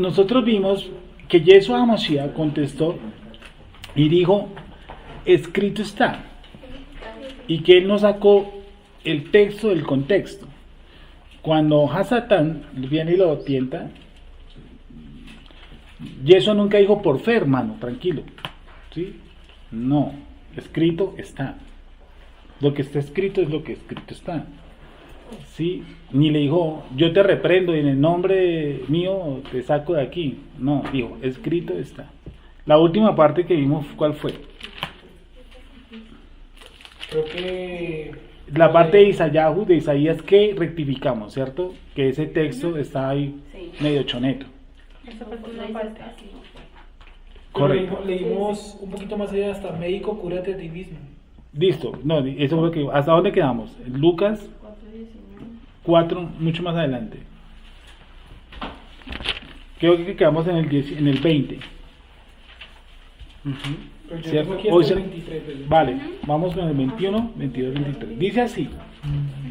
nosotros vimos que Yeshua HaMashiach contestó y dijo, escrito está, y que él no sacó el texto del contexto. Cuando Hasatán viene y lo tienta, Yeshua nunca dijo por fe, hermano, tranquilo, ¿sí? No, escrito está. Lo que está escrito es lo que escrito está. ¿Sí? Ni le dijo, yo te reprendo y en el nombre mío te saco de aquí. No, dijo, escrito está. La última parte que vimos, ¿cuál fue? Creo que La parte de Isaías que rectificamos, ¿cierto? Que ese texto está ahí medio choneto. Esa parte es una parte. Correcto. Leímos un poquito más allá hasta médico, cúrate a ti mismo. Listo, no, eso es lo que... ¿Hasta dónde quedamos? Lucas 4, mucho más adelante. Creo que quedamos en el 20. Pero yo ¿Cierto? tengo aquí Hoy hasta se- el 23. ¿verdad? Vale, vamos con el 21, 22, 23. Dice así,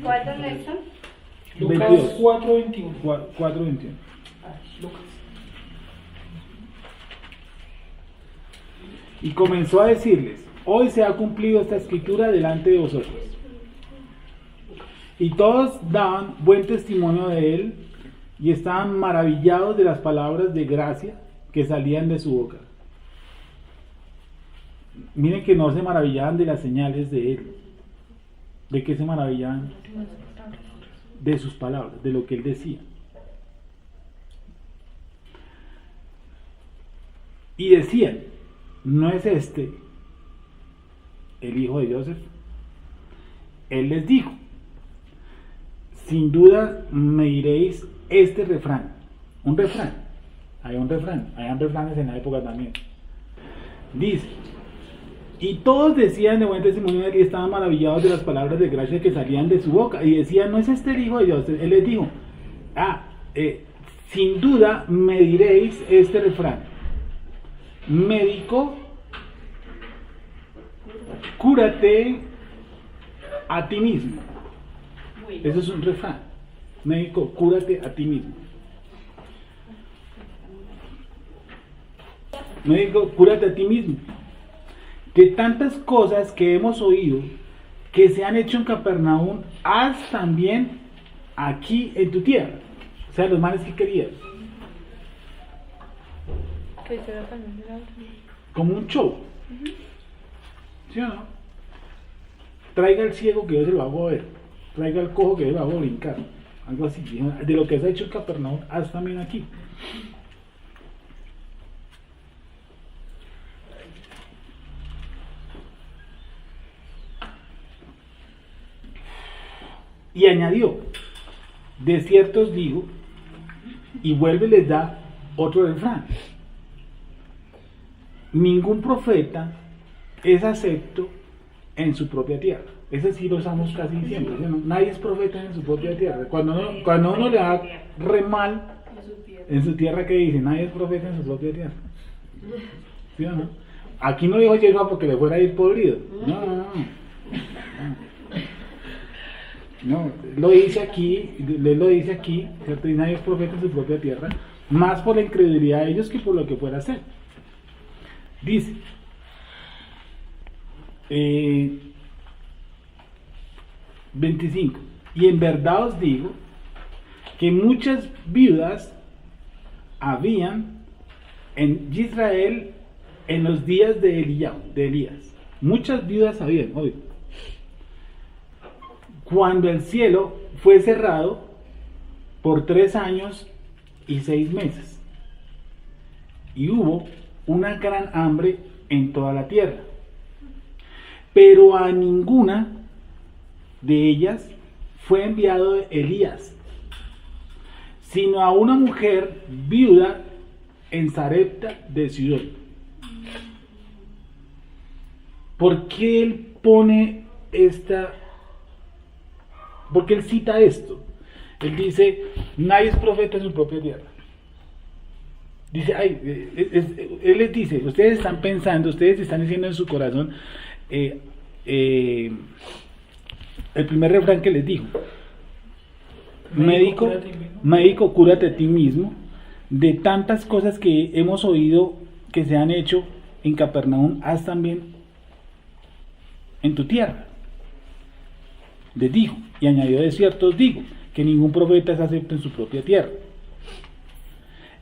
¿Cuál es Nelson? Lucas 22. 4:21. 4, 21. Lucas. Y comenzó a decirles, hoy se ha cumplido esta escritura delante de vosotros. Y todos daban buen testimonio de él y estaban maravillados de las palabras de gracia que salían de su boca. Miren que no se maravillaban de las señales de él. ¿De qué se maravillaban? De sus palabras, de lo que él decía. Y decían, ¿no es este el hijo de Joseph? Él les dijo, sin duda me diréis este refrán. Un refrán. Habían refranes en la época también. Dice, y todos decían de buen testimonio de él y estaban maravillados de las palabras de gracia que salían de su boca. Y decían, ¿no es este el hijo de Joseph? Él les dijo, sin duda me diréis este refrán. Médico, cúrate a ti mismo. Eso es un refrán. Médico, cúrate a ti mismo. Médico, cúrate a ti mismo. Que tantas cosas que hemos oído que se han hecho en Capernaum, haz también aquí en tu tierra. O sea, los males que querías. Que se da también de la otra. Como un show. ¿Sí o no? Traiga al ciego que yo se lo hago ver. Traiga al cojo que yo lo hago brincar. Algo así. De lo que se ha hecho en Capernaum, haz también aquí. Y añadió, de cierto os digo, y vuelve y les da otro refrán. Ningún profeta es acepto en su propia tierra. Ese sí lo usamos casi siempre, ¿no? Nadie es profeta en su propia tierra. Cuando uno le da re mal en su tierra, ¿qué dice? Nadie es profeta en su propia tierra. ¿Sí o no? Aquí no dijo Yeshua porque le fuera a ir podrido. No. No, lo dice aquí, ¿cierto? Y nadie es profeta en su propia tierra, más por la incredulidad de ellos que por lo que fuera a ser. Dice, 25, y en verdad os digo que muchas viudas habían en Israel en los días de Elías. Muchas viudas habían, obvio. Cuando el cielo fue cerrado por 3 años y 6 meses, y hubo una gran hambre en toda la tierra, pero a ninguna de ellas fue enviado Elías, sino a una mujer viuda en Sarepta de Sidón. ¿Por qué él pone ¿por qué él cita esto? Él dice, nadie es profeta en su propia tierra. Dice, él les dice, ustedes están pensando, ustedes están diciendo en su corazón, el primer refrán que les dijo, médico, cúrate a ti mismo, de tantas cosas que hemos oído que se han hecho en Capernaum, haz también en tu tierra. Les dijo, y añadió: de cierto os digo, que ningún profeta es acepto en su propia tierra.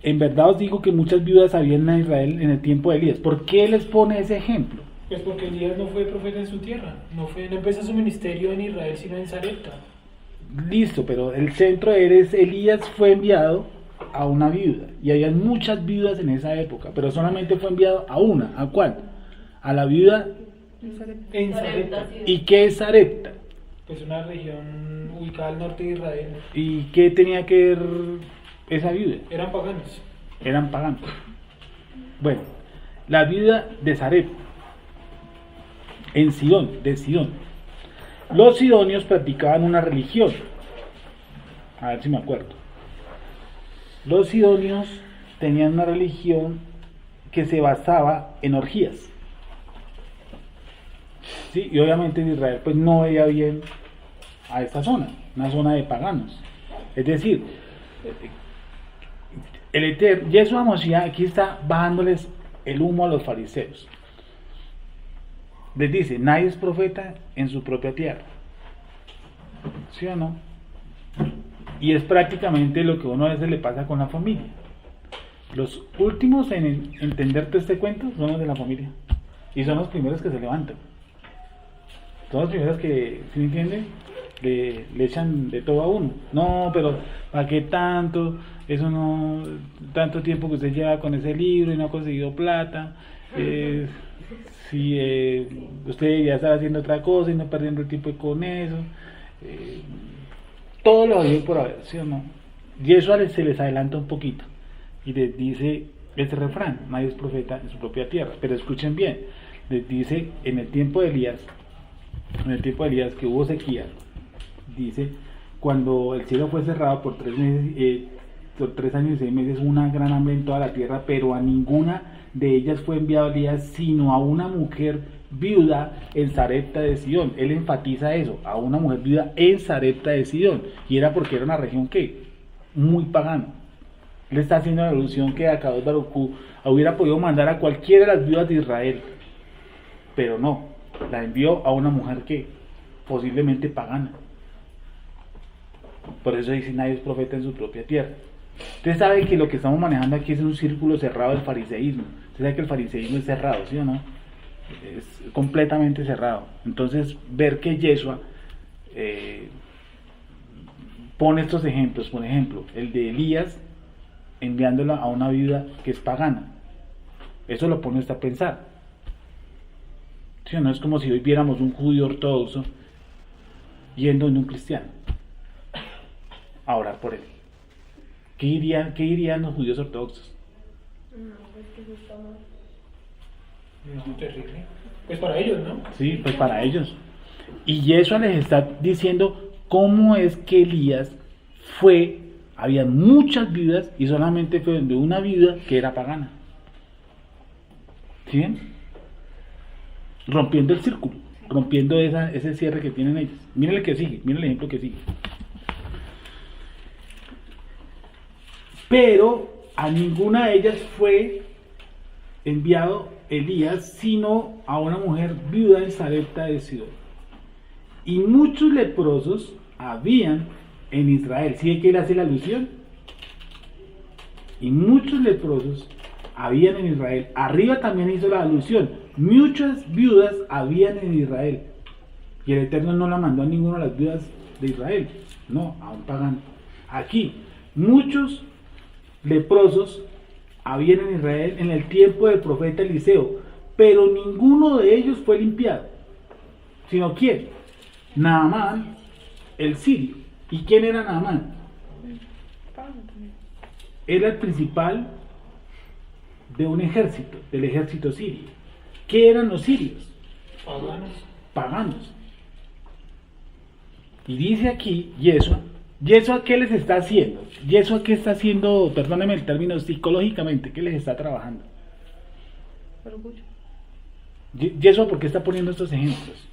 En verdad os digo que muchas viudas habían en Israel en el tiempo de Elías. ¿Por qué les pone ese ejemplo? Pues porque Elías no fue profeta en su tierra, no empezó su ministerio en Israel, sino en Sarepta. Listo, pero el centro es Elías fue enviado a una viuda, y había muchas viudas en esa época, pero solamente fue enviado a una. ¿A cuál? A la viuda. En Sarepta, ¿Y qué es Sarepta? pues una región ubicada al norte de Israel. ¿Y qué tenía que ver esa viuda? Eran paganos. Eran paganos. Bueno, la viuda de Sarepta, en Sidón, de Sidón. Los sidonios practicaban una religión. A ver si me acuerdo. Los sidonios tenían una religión que se basaba en orgías. Sí, y obviamente en Israel pues no veía bien a esta zona, una zona de paganos. Es decir, el Eterno, Yeshua Mashiach aquí está bajándoles el humo a los fariseos. Les dice: nadie es profeta en su propia tierra. ¿Sí o no? Y es prácticamente lo que uno a veces le pasa con la familia. Los últimos en entenderte este cuento son los de la familia. Y son los primeros que se levantan. Son los primeros que, ¿sí me entienden? Le echan de todo a uno. No, pero ¿para qué tanto? Eso no, tanto tiempo que usted lleva con ese libro y no ha conseguido plata. Si usted debería estar haciendo otra cosa y no perdiendo el tiempo con eso. Todo lo hay por haber, ¿sí o no? Y eso se les adelanta un poquito y les dice este refrán: nadie es profeta en su propia tierra. Pero escuchen bien, les dice: en el tiempo de Elías que hubo sequía, dice, cuando el cielo fue cerrado por 3 meses, por 3 años y 6 meses, una gran hambre en toda la tierra, pero a ninguna de ellas fue enviado Elías, sino a una mujer viuda en Sarepta de Sidón. Él enfatiza eso, a una mujer viuda en Sarepta de Sidón, y era porque era una región que muy pagana. Él está haciendo la alusión que Akadosh Baruj Hu hubiera podido mandar a cualquiera de las viudas de Israel, pero no, la envió a una mujer que posiblemente pagana. Por eso dice: nadie es profeta en su propia tierra. Usted sabe que lo que estamos manejando aquí es un círculo cerrado del fariseísmo. Usted sabe que el fariseísmo es cerrado, ¿sí o no? Es completamente cerrado. Entonces, ver que Yeshua pone estos ejemplos, por ejemplo, el de Elías enviándola a una viuda que es pagana, eso lo pone usted a pensar. ¿Sí o no? Es como si hoy viéramos un judío ortodoxo yendo en un cristiano a orar por él. ¿Qué dirían los judíos ortodoxos? No, terrible. Pues para ellos, ¿no? Sí, pues para ellos. Y Yeshua les está diciendo cómo es que Elías había muchas viudas y solamente fue de una viuda que era pagana. ¿Sí ven? Rompiendo el círculo, rompiendo ese cierre que tienen ellos. Miren el que sigue, miren el ejemplo que sigue. Pero a ninguna de ellas fue enviado Elías, sino a una mujer viuda en Sarepta de Sidón. Y muchos leprosos habían en Israel. ¿Sí que él hace la alusión? Y muchos leprosos habían en Israel. Arriba también hizo la alusión: muchas viudas habían en Israel. Y el Eterno no la mandó a ninguna de las viudas de Israel, no, a un pagano. Aquí, muchos leprosos habían en Israel en el tiempo del profeta Eliseo, pero ninguno de ellos fue limpiado. ¿Sino quién? Naamán, el sirio. ¿Y quién era Naamán? Era el principal de un ejército, del ejército sirio. ¿Qué eran los sirios? Paganos. Y dice aquí Yeshua, ¿qué les está haciendo? Yeshua, ¿qué está haciendo? Perdónenme el término, psicológicamente, ¿qué les está trabajando? Orgullo. Yeshua, ¿por qué está poniendo estos ejemplos?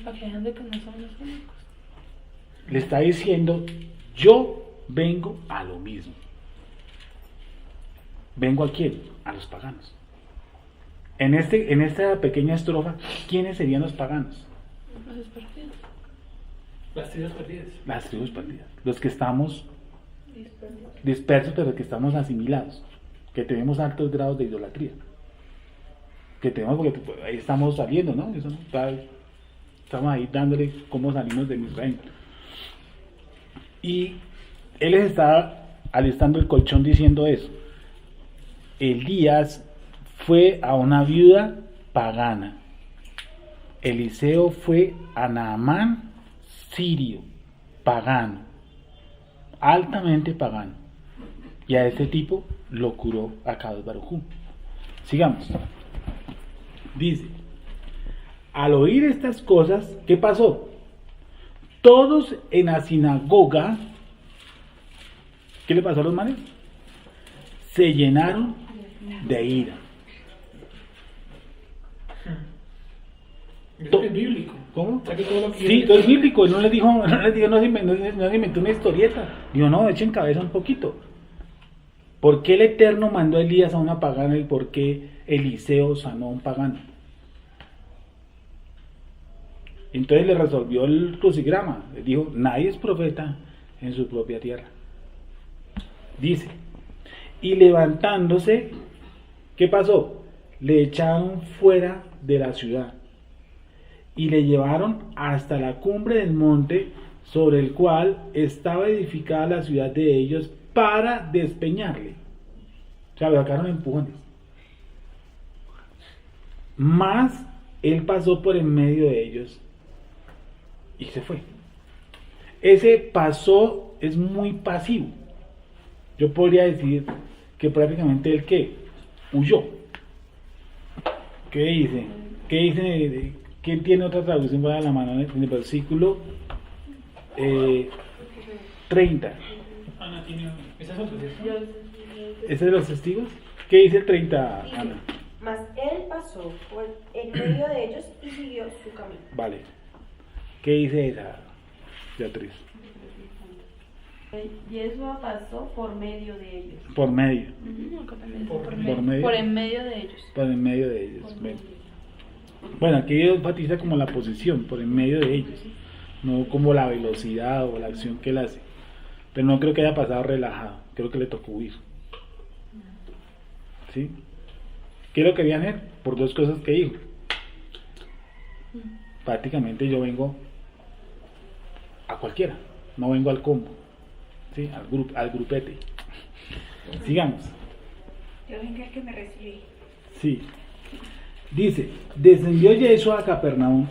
Para que vean de que no son los únicos. Le está diciendo: yo vengo a lo mismo. ¿Vengo a quién? A los paganos. En esta pequeña estrofa, ¿quiénes serían los paganos? Los perdidos. Las tribus perdidas. Las tribus perdidas. Los que estamos Dispersos. dispersos, pero que estamos asimilados. Que tenemos altos grados de idolatría. Que tenemos, porque ahí estamos saliendo, ¿no? Estamos ahí dándole cómo salimos de Israel. Y él les está alistando el colchón diciendo eso. Elías fue a una viuda pagana. Eliseo fue a Naamán sirio, pagano, altamente pagano. Y a este tipo lo curó Akadosh Baruj Hu. Sigamos. Dice, al oír estas cosas, ¿qué pasó? Todos en la sinagoga, ¿qué le pasó a los manes? Se llenaron de ira. Eso es bíblico. ¿Cómo? O sea, que todo lo que Sí, todo es bíblico. No les dijo, no se inventó una historieta. Digo, no, echen cabeza un poquito. ¿Por qué el Eterno mandó a Elías a una pagana y por qué Eliseo sanó a un pagano? Entonces le resolvió el crucigrama. Le dijo, nadie es profeta en su propia tierra. Dice, y levantándose, ¿qué pasó? Le echaron fuera de la ciudad y le llevaron hasta la cumbre del monte sobre el cual estaba edificada la ciudad de ellos para despeñarle. O sea, lo sacaron empujones. Mas él pasó por en medio de ellos y se fue. Ese pasó es muy pasivo. Yo podría decir que prácticamente el que huyó. ¿Qué dice? ¿Qué dice? ¿Quién tiene otra traducción para la mano en el versículo 30? Ana tiene. Esa es otra, ¿cierto? ¿Ese es de los testigos? ¿Qué dice el 30, Dice, Ana? mas él pasó por en medio de ellos y siguió su camino. Vale. ¿Qué dice esa, Beatriz? Yeshua pasó por medio de ellos. Por medio. Por medio. Por en medio de ellos. Por en medio de ellos. Bueno, aquí enfatiza como la posición, por en medio de ellos. No como la velocidad o la acción que él hace. Pero no creo que haya pasado relajado. Creo que le tocó huir. ¿Sí? ¿Qué lo querían hacer? Por dos cosas que dijo. Prácticamente yo vengo a cualquiera. No vengo al combo. ¿Sí? Al grupete. Sigamos. Yo vengo el que me recibí. Sí. Dice, descendió Yeshua a Capernaum,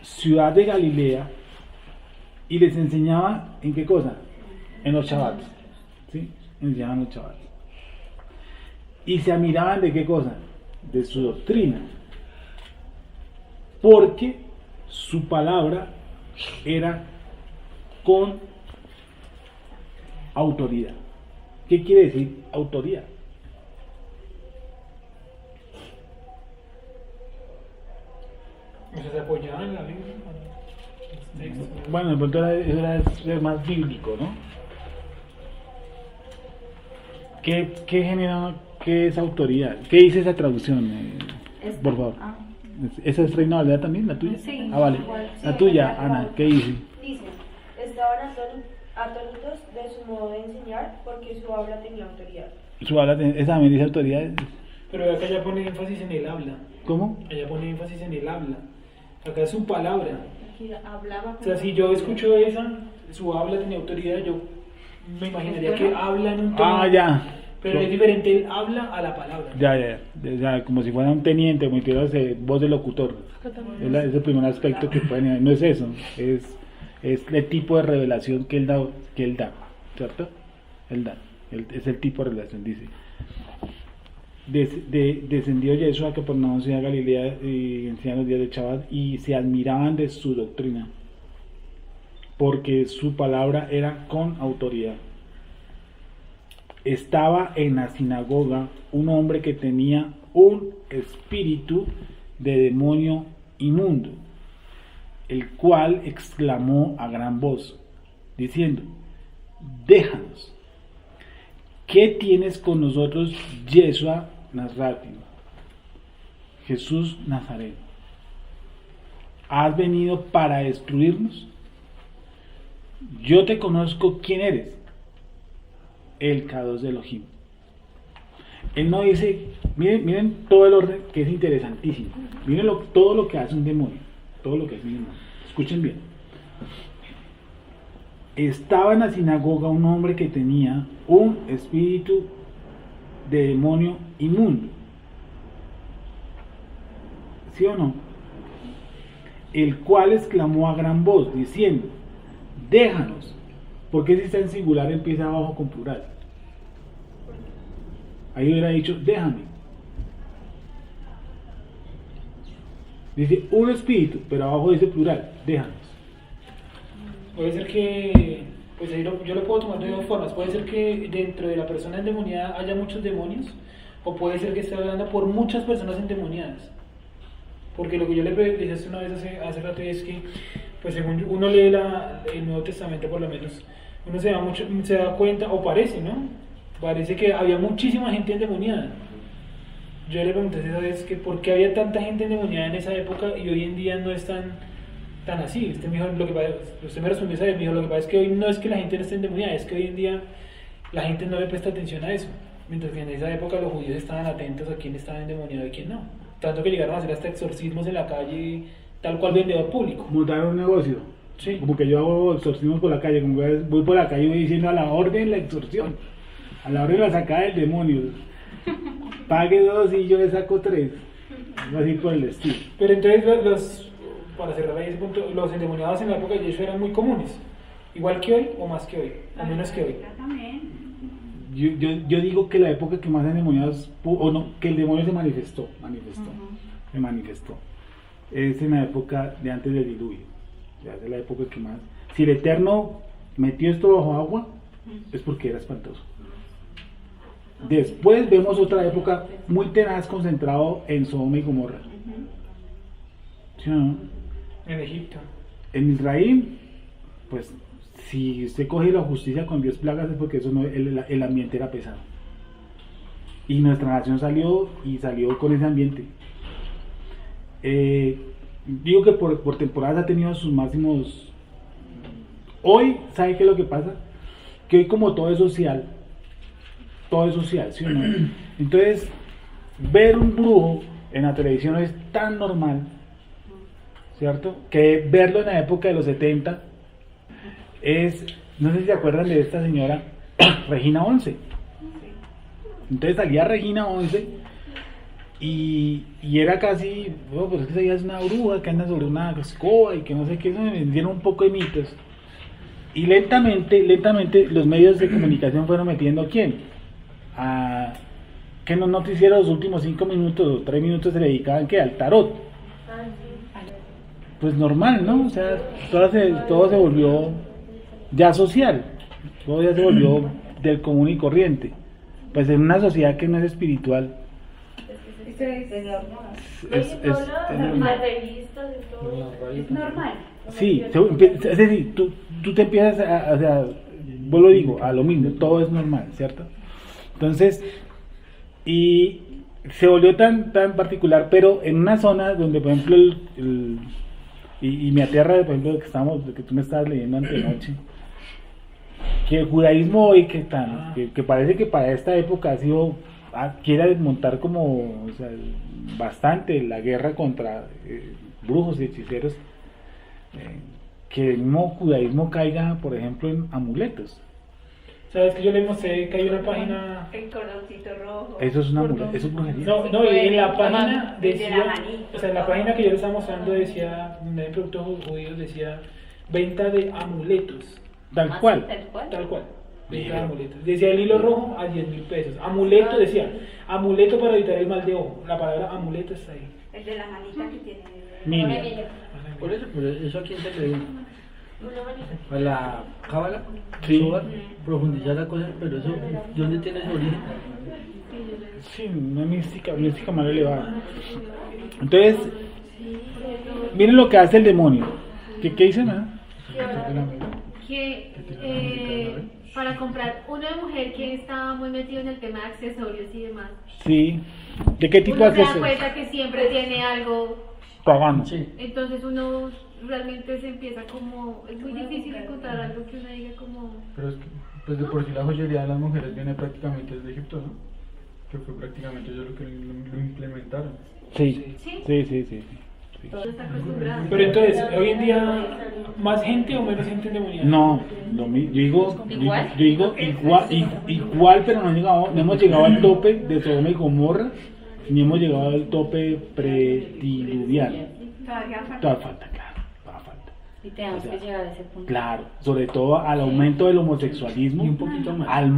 ciudad de Galilea, y les enseñaba en qué cosa, en los Shabbats, ¿sí? Enseñaban los Shabbats. Y se admiraban de qué cosa, de su doctrina, porque su palabra era con autoridad. ¿Qué quiere decir autoridad? O sea, se apoyaban en la Biblia. Los textos. Bueno, de pronto era ser más bíblico, ¿no? ¿Qué genera, qué es autoridad? ¿Qué dice esa traducción? Por favor. ¿Esa es Reina Valera también, la tuya? Sí. Ah, vale. Igual, sí, La tuya, igual. Ana, ¿qué dice? Dice, estaban atónitos de su modo de enseñar porque su habla tenía autoridad. Su habla, esa también dice autoridad. Pero acá ya pone énfasis en el habla. ¿Cómo? Allá pone énfasis en el habla. Acá es su palabra. Aquí hablaba. O sea, si yo escucho esa, su habla tenía autoridad, yo me imaginaría que habla en un tono. Ah, ya. Pero es diferente el habla a la palabra. Ya, como si fuera un teniente, como si fuera voz de locutor. Acá también. Es el primer aspecto que pueden haber. No es eso, es el tipo de revelación que él da, ¿cierto? Él da, es el tipo de revelación, dice. Descendió Yeshua que por no ciudad de Galilea y enseñaban los días de Shabbat y se admiraban de su doctrina, porque su palabra era con autoridad. Estaba en la sinagoga un hombre que tenía un espíritu de demonio inmundo, el cual exclamó a gran voz, diciendo: déjanos, ¿qué tienes con nosotros, Yeshua Nazratio? Jesús Nazareno. ¿Has venido para destruirnos? Yo te conozco quién eres, el Kadosh de Elohim. Él no dice, miren todo el orden que es interesantísimo. Miren todo lo que hace un demonio. Todo lo que hace un demonio. Escuchen bien. Estaba en la sinagoga un hombre que tenía un espíritu de demonio inmundo. ¿Sí o no? El cual exclamó a gran voz, diciendo, déjanos. ¿Por qué si está en singular empieza abajo con plural? Ahí hubiera dicho, déjame. Dice un espíritu, pero abajo dice plural, déjanos. Puede ser que, pues ahí yo lo puedo tomar de dos formas. Puede ser que dentro de la persona endemoniada haya muchos demonios, o puede ser que esté hablando por muchas personas endemoniadas. Porque lo que yo le dije una vez hace rato es que, pues según uno lee el Nuevo Testamento por lo menos, uno se da cuenta, o parece, ¿no? Parece que había muchísima gente endemoniada. Yo le pregunté esa vez que por qué había tanta gente endemoniada en esa época y hoy en día no es tan así. Usted me respondió esa vez, me dijo, lo que pasa es que hoy no es que la gente no esté endemoniada, es que hoy en día la gente no le presta atención a eso. Mientras que en esa época los judíos estaban atentos a quién estaba endemoniado y quién no. Tanto que llegaron a hacer hasta exorcismos en la calle, tal cual vendedor público. Montar un negocio. Sí. Como que yo hago exorcismos por la calle, como que voy por la calle y voy diciendo a la orden la exorción, a la orden la sacada del demonio. Pague 2 y yo le saco 3. Así por el estilo. Pero entonces, para cerrar ahí ese punto, los endemoniados en la época de Yeshua eran muy comunes. Igual que hoy o más que hoy, o menos que hoy. Yo digo que la época que más endemoniados, o no, que el demonio se manifestó. Se manifestó. Es en la época de antes del diluvio. Ya es la época que más. Si el Eterno metió esto bajo agua, es porque era espantoso. Después vemos otra época muy tenaz concentrado en Sodoma y Gomorra. ¿Sí o no? En Egipto. En Israel, pues si usted coge la justicia con 10 plagas es porque eso no, el ambiente era pesado. Y nuestra nación salió con ese ambiente. Digo que por temporadas ha tenido sus máximos. Hoy, ¿sabe qué es lo que pasa? Que hoy como todo es social, ¿sí o no? Entonces, ver un brujo en la televisión es tan normal, ¿cierto? Que verlo en la época de los 70 es, no sé si se acuerdan de esta señora Regina 11. Entonces salía Regina 11 y era casi, oh, pues es que ella es una bruja que anda sobre una escoba y que no sé qué, eso me vendieron un poco de mitos. Y lentamente los medios de comunicación fueron metiendo ¿a quién? A que en los noticieros los últimos 5 minutos o 3 minutos se dedicaban ¿qué? Al tarot. Pues normal, ¿no? O sea, todo se volvió ya social, todo ya se volvió del común y corriente. Pues en una sociedad que no es espiritual. Es normal. Sí, es decir, tú te empiezas o sea, vuelvo digo, a lo mismo, todo es normal, ¿cierto? Entonces, y se volvió tan particular, pero en una zona donde, por ejemplo, y me aterra, por ejemplo, lo que tú me estabas leyendo antenoche, que el judaísmo hoy que parece que para esta época quiere desmontar como, o sea, bastante la guerra contra brujos y hechiceros, que el mismo judaísmo caiga, por ejemplo, en amuletos. ¿Sabes que yo le mostré que hay una página? El cordoncito rojo. Eso es una amuleto, eso es brujería. No, y en la página decía, o sea, en la página que yo le estaba mostrando decía, donde hay productos judíos, decía venta de amuletos. Tal cual. Tal cual. Venta de amuletos. Decía el hilo rojo a 10.000 pesos. Amuleto decía, amuleto para evitar el mal de ojo. La palabra amuleto está ahí. El de la manita que tiene. Niña. Por eso a quién se le dio. A la cábala, Sí. profundizar la cosa, pero eso, ¿de dónde tiene su origen? Sí, una mística más elevada. Entonces, miren lo que hace el demonio. ¿Qué dice, no? Que para comprar uno de mujer que está muy metido en el tema de accesorios y demás. Sí. ¿De qué tipo Uno de se da accesorios? cuenta que siempre tiene algo, Pagano. Sí. entonces uno realmente se empieza como, es muy difícil encontrar algo que uno diga como, Pero es que, pues de por sí la joyería de las mujeres viene prácticamente desde Egipto, ¿no? Que fue prácticamente ellos lo que lo implementaron. Sí. ¿sí? Sí. Todo está acostumbrado. Pero entonces, hoy en día, ¿más gente o menos gente endemoniada? No, yo digo, yo digo igual, pero no hemos llegado al tope de Sodoma y Gomorra, ni hemos llegado al tope prediluviano. Todavía falta. Todavía falta, claro, todavía falta. Y tenemos O sea, que llegar a ese punto. Claro, sobre todo al aumento del homosexualismo, Y un poquito más.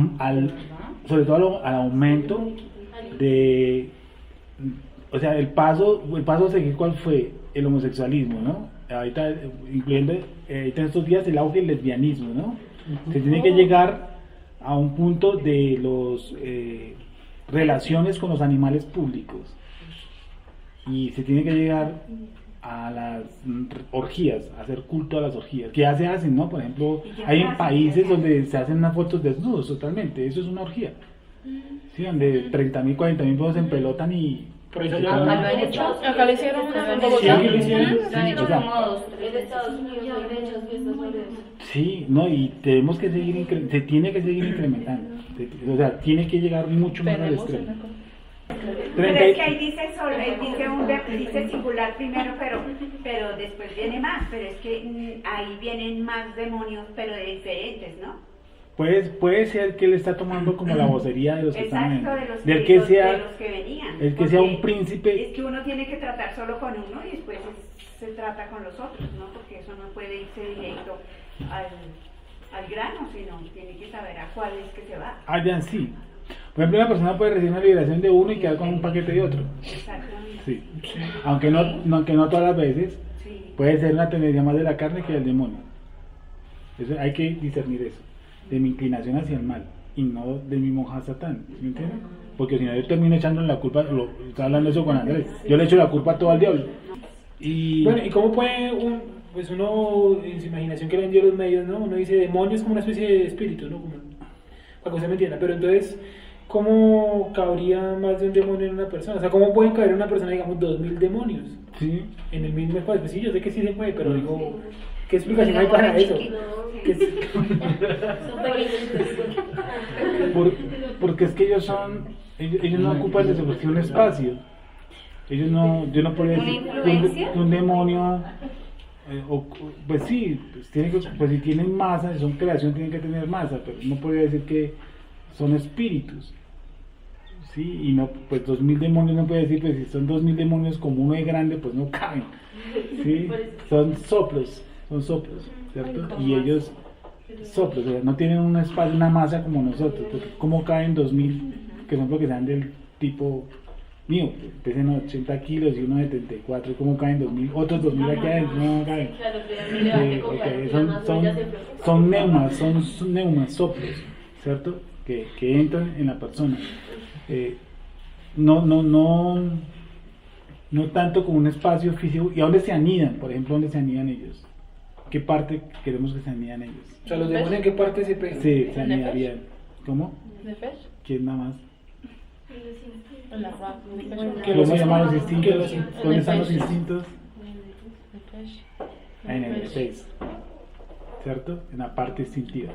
sobre todo al aumento de, o sea, el paso a seguir, ¿cuál fue? El homosexualismo, ¿no? Ahorita, incluyendo ahorita en estos días el auge del lesbianismo, ¿no? Se tiene que llegar a un punto de los relaciones con los animales públicos y se tiene que llegar a las orgías, a hacer culto a las orgías, que ya se hacen, ¿no? Por ejemplo, hay en países donde se hacen unas fotos desnudos totalmente, eso es una orgía, ¿sí? Donde 30.000, 40.000 personas se empelotan y... Por eso se ya- ponen- Acá lo han hecho. Acá le hicieron una en Sí, Bogotá. aquí lo hicieron. Lo han hecho o sea, como 2, 3 En Estados Unidos hay muchas fiestas sobre eso. Sí, no, y tenemos que seguir, se tiene que seguir incrementando, o sea, tiene que llegar mucho más al Tenemos extremo. Pero 30 es que ahí dice solo, dice singular primero, pero después viene más, pero es que ahí vienen más demonios, pero de diferentes, ¿no? puede ser que él está tomando como la vocería de los que están Exacto, en, de los del que, que sea, de los que venían. el que sea un Porque príncipe. Es que uno tiene que tratar solo con uno y después se trata con los otros, ¿no? Porque eso no puede irse directo al grano, sino tiene que saber a cuál es que se va. Ya sí. Por ejemplo, una persona puede recibir una liberación de uno y quedar con un paquete de otro. Exactamente. Sí. Aunque no todas las veces, Sí. puede ser una tendencia más de la carne que del demonio. Eso, hay que discernir eso, de mi inclinación hacia el mal y no de mi monja Satán, ¿me entiendes? Porque si no yo termino echándole la culpa, estaba hablando eso con Andrés, yo le echo la culpa a todo al diablo. Y Bueno, ¿y cómo puede pues uno, en su imaginación que le vendió los medios, ¿no? Uno dice demonios como una especie de espíritu, ¿no? Como, para que usted me entienda, pero entonces, ¿cómo cabría más de un demonio en una persona? O sea, ¿cómo pueden caber en una persona, digamos, 2.000 demonios sí, en el mismo espacio? Pues sí, yo sé que sí se puede, pero digo, ¿qué explicación hay para eso? ¿Qué es- porque es que ellos no ocupan de su un espacio. Yo no podría ¿Una decir influencia? que un demonio, pues sí, pues si tienen masa, si son creación tienen que tener masa, pero no podría decir que son espíritus. Sí, y no, pues 2.000 demonios no puede decir, pues si son 2.000 demonios como uno es grande, pues no caben. Sí, son soplos, ¿cierto? Y ellos soplos, o sea, no tienen un espacio, una masa como nosotros, porque ¿cómo caen 2.000, que son lo que sean del tipo mío, que pesen 80 kilos y uno de 74, ¿cómo caen 2.000? Otros 2.000 aquí adentro, no caen. Claro, pero ya me Sí, levanté ok, con son más huellas de son neumas, soplos, ¿cierto? Que entran en la persona. No tanto como un espacio físico. ¿Y a dónde se anidan? Por ejemplo, ¿dónde se anidan ellos? ¿Qué parte queremos que se anidan ellos? O sea, los demonios, ¿en qué parte se pegan? Sí, se anidarían. ¿Cómo? ¿Nefesh? ¿Quién nada más? En la Ra. Que ¿Cómo los llaman los instintos, que los instintos? ¿Dónde están los instintos? Nefesh. En el face, ¿cierto? En la parte instintiva,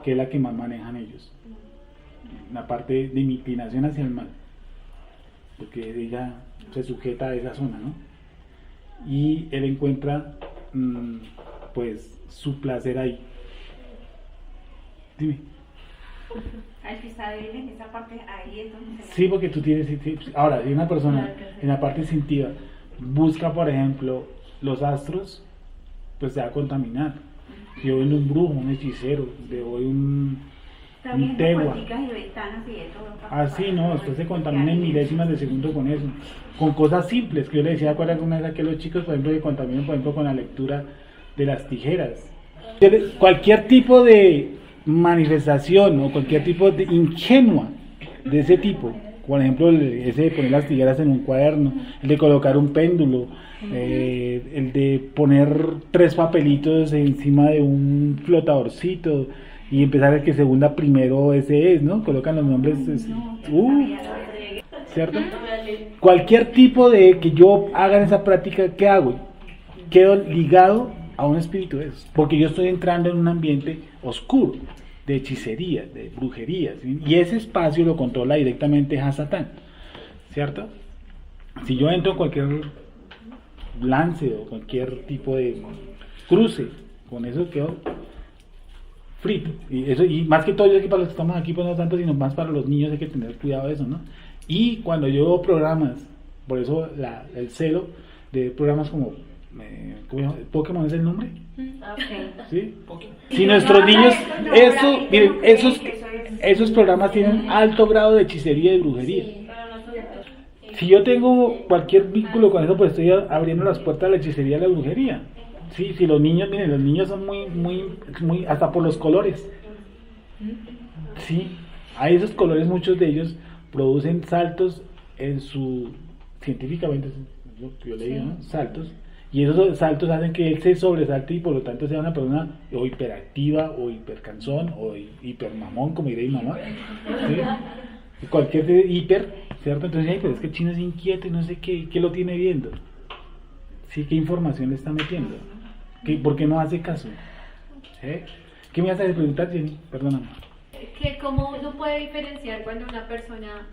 que es la que más manejan ellos. La parte de mi inclinación hacia el mal, porque ella se sujeta a esa zona, ¿no? Y él encuentra, pues, su placer ahí. Dime. Al que está débil en esa parte, ahí es donde se Sí, porque tú tienes. Ahora, si una persona en la parte instintiva busca, por ejemplo, los astros, pues se va a contaminar. Si yo veo un brujo, un hechicero, veo un viendo tegua. puerticas y ventanas y de todo. Así no, usted se contamina en milésimas de segundo con eso. Con cosas simples, que yo le decía, acuerdan una vez a que los chicos, por ejemplo, que contaminan, por ejemplo, con la lectura de las tijeras. Cualquier tipo de manifestación o cualquier tipo de ingenua de ese tipo, por ejemplo, ese de poner las tijeras en un cuaderno, el de colocar un péndulo, el de poner 3 papelitos encima de un flotadorcito, y empezar a que segunda primero ese es, ¿no? Colocan los nombres, ¿cierto? Cualquier tipo de que yo haga en esa práctica, ¿qué hago? Quedo ligado a un espíritu de esos, porque yo estoy entrando en un ambiente oscuro, de hechicería, de brujería, ¿sí? Y ese espacio lo controla directamente Hasatán, ¿cierto? Si yo entro en cualquier lance o cualquier tipo de cruce, con eso quedo frito. Y eso, y más que todo, yo sé que para los que estamos aquí, pues no tanto, sino más para los niños hay que tener cuidado de eso, ¿no? Y cuando yo veo programas, por eso el celo de programas como ¿cómo se llama? ¿Pokémon es el nombre? ¿Sí? Si nuestros niños, miren, esos programas tienen alto grado de hechicería y brujería. Si yo tengo cualquier vínculo con eso, pues estoy abriendo las puertas de la hechicería y la brujería. Sí, si los niños, miren, los niños son muy, hasta por los colores. Sí, hay esos colores, muchos de ellos producen saltos científicamente, yo leí, ¿no? Saltos. Y esos saltos hacen que él se sobresalte y por lo tanto sea una persona o hiperactiva o hipercansón o hipermamón, como diréis mamá. ¿Sí? Cualquier hiper, ¿cierto? Entonces, ay, pero es que el chino es inquieto y no sé qué lo tiene viendo. ¿Sí? ¿Qué información le está metiendo? ¿Por qué no hace caso? ¿Qué me vas a preguntar, Jenny? Perdóname. Que cómo uno puede diferenciar cuando una persona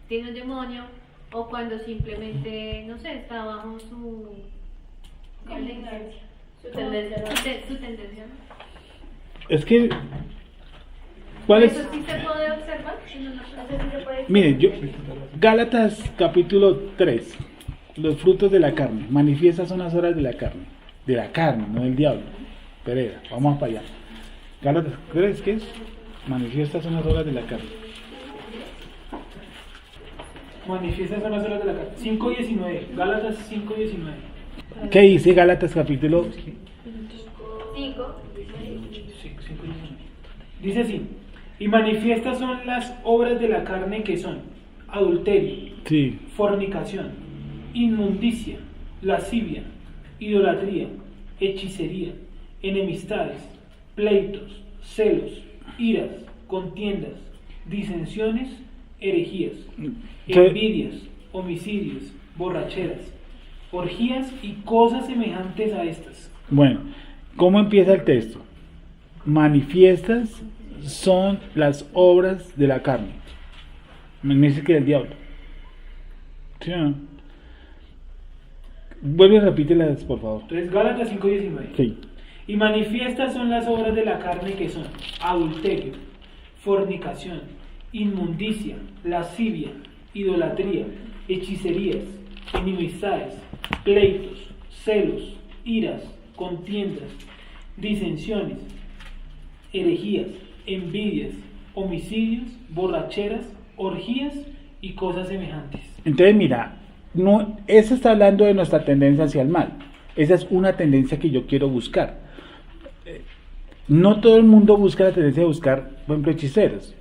tiene un demonio o cuando simplemente, no sé, está bajo su tendencia. Su tendencia. Es que, ¿cuál es? ¿Eso sí se puede observar? Miren, Gálatas capítulo 3, los frutos de la carne, manifiestas son las obras de la carne, no del diablo. Pereira, vamos para allá. Gálatas 3, ¿qué es? Manifiestas son las obras de la carne. Manifiestas son las obras de la carne. 5:19, Gálatas 5:19. ¿Qué dice Gálatas capítulo 5? Dice así: y manifiestas son las obras de la carne que son adulterio, Sí. fornicación, inmundicia, lascivia, idolatría, hechicería, enemistades, pleitos, celos, iras, contiendas, disensiones, herejías, envidias, homicidios, borracheras, orgías y cosas semejantes a estas? Bueno, ¿cómo empieza el texto? Manifiestas son las obras de la carne. Me dice que del diablo. ¿Sí o no? Vuelve y repítelas, por favor. Entonces, Gálatas 5:19. Sí. Y manifiestas son las obras de la carne que son adulterio, fornicación, inmundicia, lascivia, idolatría, hechicerías, enemistades, pleitos, celos, iras, contiendas, disensiones, herejías, envidias, homicidios, borracheras, orgías y cosas semejantes. Entonces, mira, no, eso está hablando de nuestra tendencia hacia el mal. Esa es una tendencia que yo quiero buscar. No todo el mundo busca la tendencia de buscar, por ejemplo, hechiceros.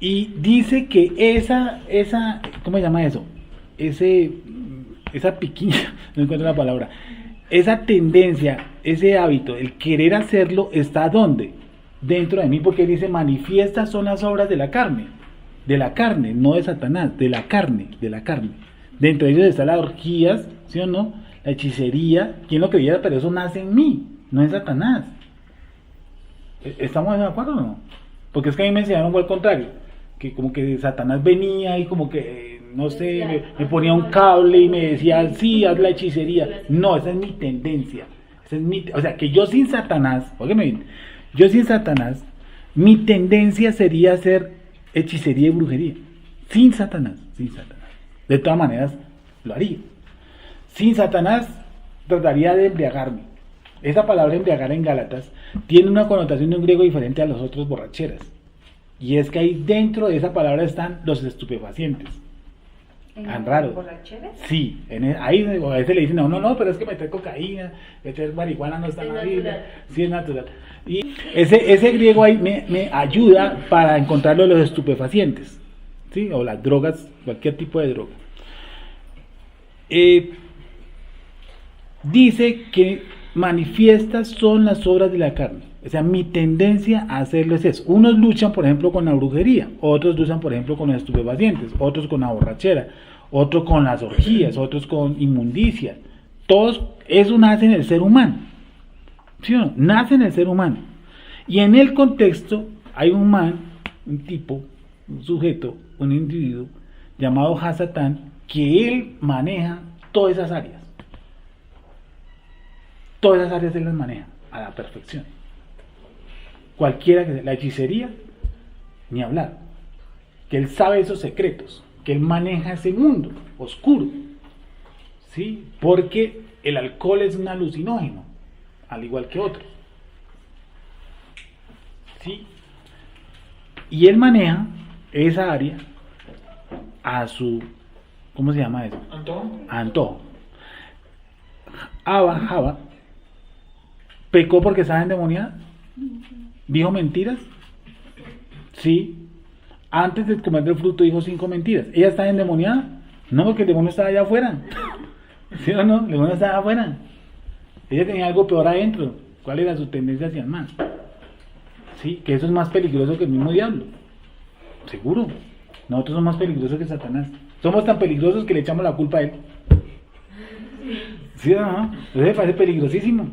Y dice que esa ¿cómo se llama eso? Esa piquiña, no encuentro la palabra. Esa tendencia, ese hábito, el querer hacerlo, ¿está dónde? Dentro de mí, porque dice, manifiestas son las obras de la carne, no de Satanás, de la carne. Dentro de ellos están las orgías, ¿sí o no? La hechicería, ¿quién lo creyera? Pero eso nace en mí, no en Satanás. ¿Estamos de acuerdo o no? Porque es que a mí me enseñaron al contrario, que como que Satanás venía y como que, no sé, me ponía un cable y me decía, sí, haz la hechicería. No, esa es mi tendencia. O sea, que yo sin Satanás, óigame bien, mi tendencia sería hacer hechicería y brujería. Sin Satanás. De todas maneras, lo haría. Sin Satanás, trataría de embriagarme. Esa palabra embriagar en Gálatas tiene una connotación de un griego diferente a los otros borracheras. Y es que ahí dentro de esa palabra están los estupefacientes. ¿Tan raro? ¿Borracheras? Sí, ahí a veces le dicen, no, pero es que meter cocaína, meter marihuana no está en la Biblia. Sí, es natural. Y ese griego ahí me ayuda para encontrarlo de los estupefacientes, ¿sí? O las drogas, cualquier tipo de droga. Dice que manifiestas son las obras de la carne. O sea, mi tendencia a hacerlo es eso. Unos luchan, por ejemplo, con la brujería, otros luchan, por ejemplo, con los estupefacientes, otros con la borrachera, otros con las orgías, otros con inmundicia. Todos, eso nace en el ser humano. ¿Sí o no? Nace en el ser humano. Y en el contexto hay un man, un tipo, un sujeto, un individuo llamado Hasatán, que él maneja todas esas áreas. Todas esas áreas él las maneja a la perfección. Cualquiera que sea, la hechicería, ni hablar. Que él sabe esos secretos, que él maneja ese mundo oscuro. ¿Sí? Porque el alcohol es un alucinógeno, al igual que otros. ¿Sí? Y él maneja esa área a su, ¿cómo se llama eso? Antojo. Java pecó porque estaba endemoniada. ¿Dijo mentiras? Sí. Antes de comer del fruto dijo 5 mentiras. ¿Ella está endemoniada? No, porque el demonio estaba allá afuera. ¿Sí o no? El demonio estaba afuera. Ella tenía algo peor adentro. ¿Cuál era su tendencia hacia el mal? Sí, que eso es más peligroso que el mismo diablo. Seguro. Nosotros somos más peligrosos que Satanás. Somos tan peligrosos que le echamos la culpa a él. ¿Sí o no? Eso me parece peligrosísimo.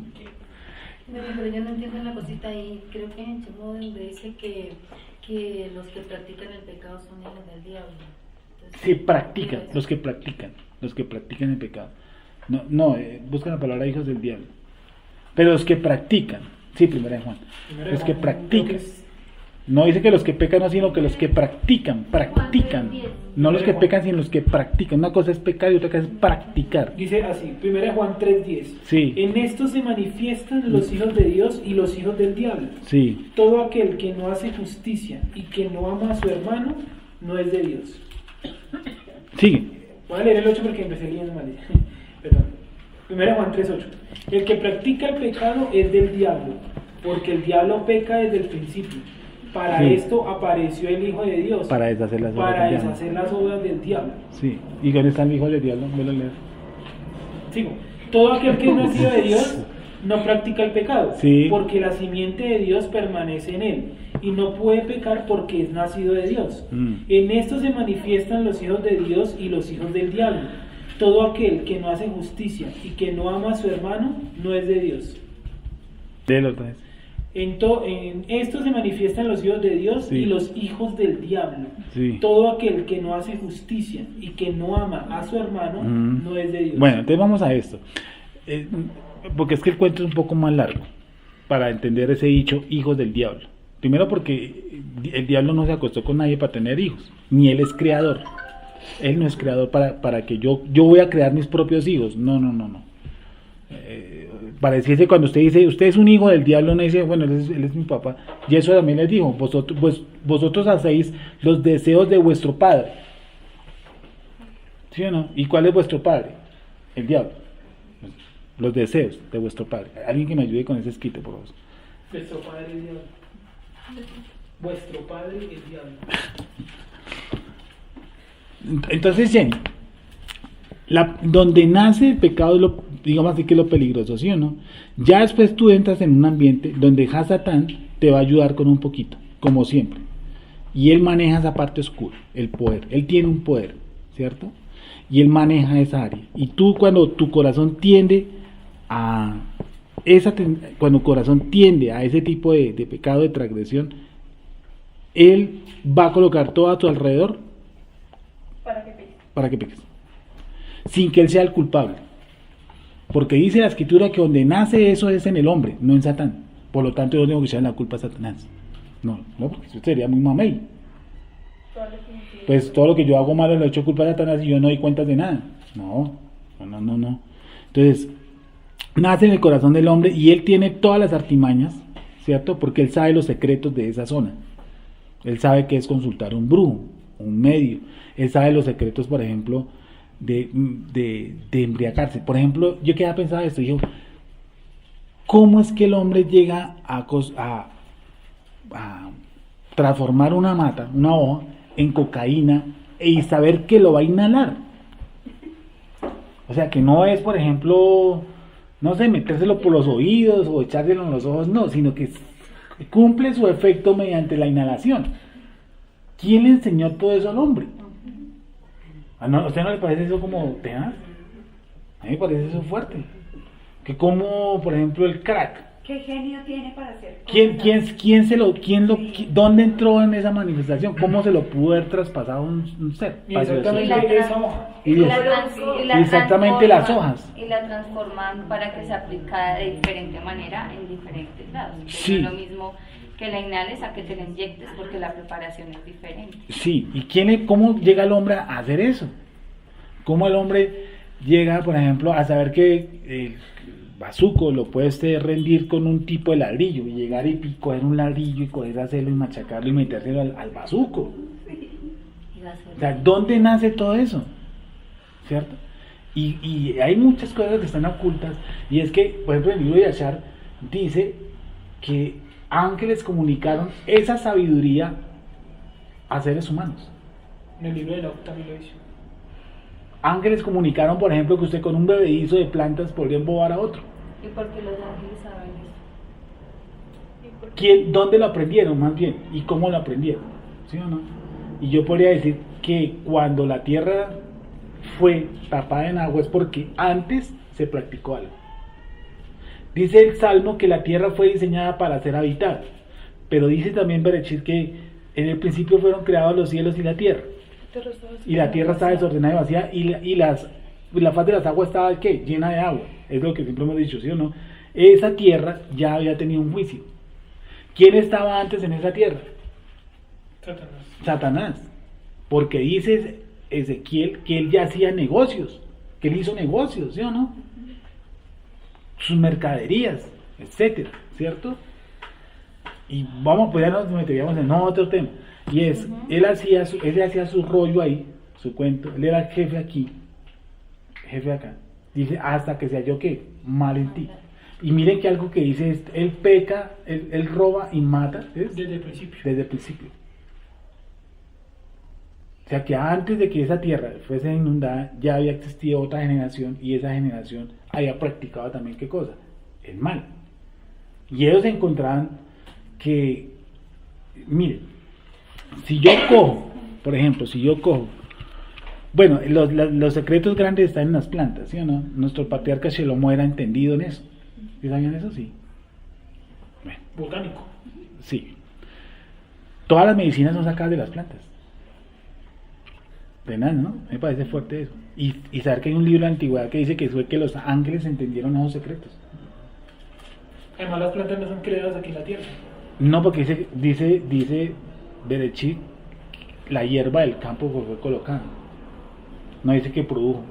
Pero yo no entiendo una cosita ahí. Creo que en Shemot donde dice que los que practican el pecado son hijos del diablo. Entonces, sí, practican, los que practican el pecado. No, buscan la palabra hijos del diablo. Pero los que practican, sí, primera de Juan, los que practican. No dice que los que pecan, no, sino que los que practican. No los que pecan, sino los que practican. Una cosa es pecar y otra cosa es practicar. Dice así, 1 Juan 3:10. Sí. En esto se manifiestan los hijos de Dios y los hijos del diablo. Sí. Todo aquel que no hace justicia y que no ama a su hermano, no es de Dios. Sigue. Voy a leer el 8 porque empecé leyendo mal. Perdón. 1 Juan 3:8. El que practica el pecado es del diablo, porque el diablo peca desde el principio. Para esto apareció el Hijo de Dios. Para deshacer las obras del diablo. Sí. ¿Y dónde está el Hijo del diablo? Voy a leer. Sigo. Todo aquel que no es hijo de Dios no practica el pecado, sí, porque la simiente de Dios permanece en él y no puede pecar porque es nacido de Dios. En esto se manifiestan los hijos de Dios y los hijos del diablo. Todo aquel que no hace justicia y que no ama a su hermano no es de Dios. Léelo otra vez. En esto se manifiestan los hijos de Dios y los hijos del diablo. Sí. Todo aquel que no hace justicia y que no ama a su hermano no es de Dios. Bueno, entonces vamos a esto. Porque es que el cuento es un poco más largo para entender ese dicho, hijos del diablo. Primero porque el diablo no se acostó con nadie para tener hijos, ni él es creador. Él no es creador para que yo voy a crear mis propios hijos. No. Para decirse, cuando usted dice, usted es un hijo del diablo, no dice, bueno, él es mi papá. Y eso también les dijo, vosotros hacéis los deseos de vuestro padre. ¿Sí o no? ¿Y cuál es vuestro padre? El diablo. Los deseos de vuestro padre. Alguien que me ayude con ese escrito, por favor. Vuestro padre es diablo. Vuestro padre es diablo. Entonces, Jenny, donde nace el pecado, digamos así, que es lo peligroso, ¿sí o no? Ya después tú entras en un ambiente donde Hasatán te va a ayudar con un poquito, como siempre. Y él maneja esa parte oscura, el poder. Él tiene un poder, ¿cierto? Y él maneja esa área. Y tú, cuando tu corazón tiende a ese tipo de pecado, de transgresión, él va a colocar todo a tu alrededor para que peques, sin que él sea el culpable, porque dice la escritura que donde nace eso es en el hombre, no en Satán. Por lo tanto, yo no tengo que echarle la culpa a Satanás. No, porque eso sería muy mamey. Pues todo lo que yo hago malo le echo culpa a Satanás y yo no doy cuentas de nada. No. Entonces, nace en el corazón del hombre y él tiene todas las artimañas, ¿cierto? Porque él sabe los secretos de esa zona. Él sabe que es consultar a un brujo, un medio. Él sabe los secretos, por ejemplo, de embriagarse. Por ejemplo, yo quedaba pensando esto, digo, ¿cómo es que el hombre llega a transformar una mata, una hoja, en cocaína y saber que lo va a inhalar? O sea, que no es, por ejemplo, no sé, metérselo por los oídos o echárselo en los ojos, no, sino que cumple su efecto mediante la inhalación. ¿Quién le enseñó todo eso al hombre? ¿A usted no le parece eso como tenaz? A mí me parece eso fuerte. Que como, por ejemplo, el crack. ¿Qué genio tiene para hacer? ¿Dónde entró en esa manifestación? ¿Cómo se lo pudo haber traspasado un ser? Y exactamente esa hoja. Exactamente las hojas. Y la transforman para que se aplique de diferente manera en diferentes lados. Sí. No es lo mismo que la inhales a que te la inyectes porque la preparación es diferente. Sí, ¿y cómo llega el hombre a hacer eso? ¿Cómo el hombre llega, por ejemplo, a saber que el bazuco lo puedes rendir con un tipo de ladrillo y llegar y coger un ladrillo y coger hacerlo y machacarlo y metérselo al bazuco? O sea, ¿dónde nace todo eso? ¿Cierto? Y hay muchas cosas que están ocultas, y es que, por ejemplo, el libro de Yashar dice que ángeles comunicaron esa sabiduría a seres humanos. En el libro de Enoch también lo dice. Ángeles comunicaron, por ejemplo, que usted con un bebedizo de plantas podría embobar a otro. ¿Y por qué los ángeles saben eso? ¿Dónde lo aprendieron, más bien? ¿Y cómo lo aprendieron? ¿Sí o no? Y yo podría decir que cuando la tierra fue tapada en agua es porque antes se practicó algo. Dice el Salmo que la tierra fue diseñada para ser habitada, pero dice también Bereshit que en el principio fueron creados los cielos y la tierra. Y la tierra estaba desordenada y vacía, y la faz de las aguas estaba ¿qué? Llena de agua. Es lo que siempre hemos dicho, ¿sí o no? Esa tierra ya había tenido un juicio. ¿Quién estaba antes en esa tierra? Satanás. Porque dice Ezequiel que él ya hacía negocios, que él hizo negocios, ¿sí o no? Sus mercaderías, etcétera, ¿cierto? Y pues ya nos meteríamos en otro tema. Y es, él hacía su rollo ahí, su cuento, él era el jefe aquí, jefe acá. Dice, hasta que se halló que mal en ti. Y miren que algo que dice es, él peca, él roba y mata. ¿Es? Desde el principio. Desde el principio. O sea que antes de que esa tierra fuese inundada, ya había existido otra generación, y esa generación había practicado también, ¿qué cosa? El mal. Y ellos encontraban que, miren, si yo cojo, por ejemplo, bueno, los secretos grandes están en las plantas, ¿sí o no? Nuestro patriarca Shelomo era entendido en eso. ¿Sí sabían eso? Sí. Bueno. Botánico. Sí. Todas las medicinas son sacadas de las plantas. Penal, ¿no? Me parece fuerte eso. Y saber que hay un libro de la antigüedad que dice que fue que los ángeles entendieron esos secretos. Además, las plantas no son creadas aquí en la tierra. No, porque dice Bereshit, la hierba del campo fue colocada. No dice que produjo.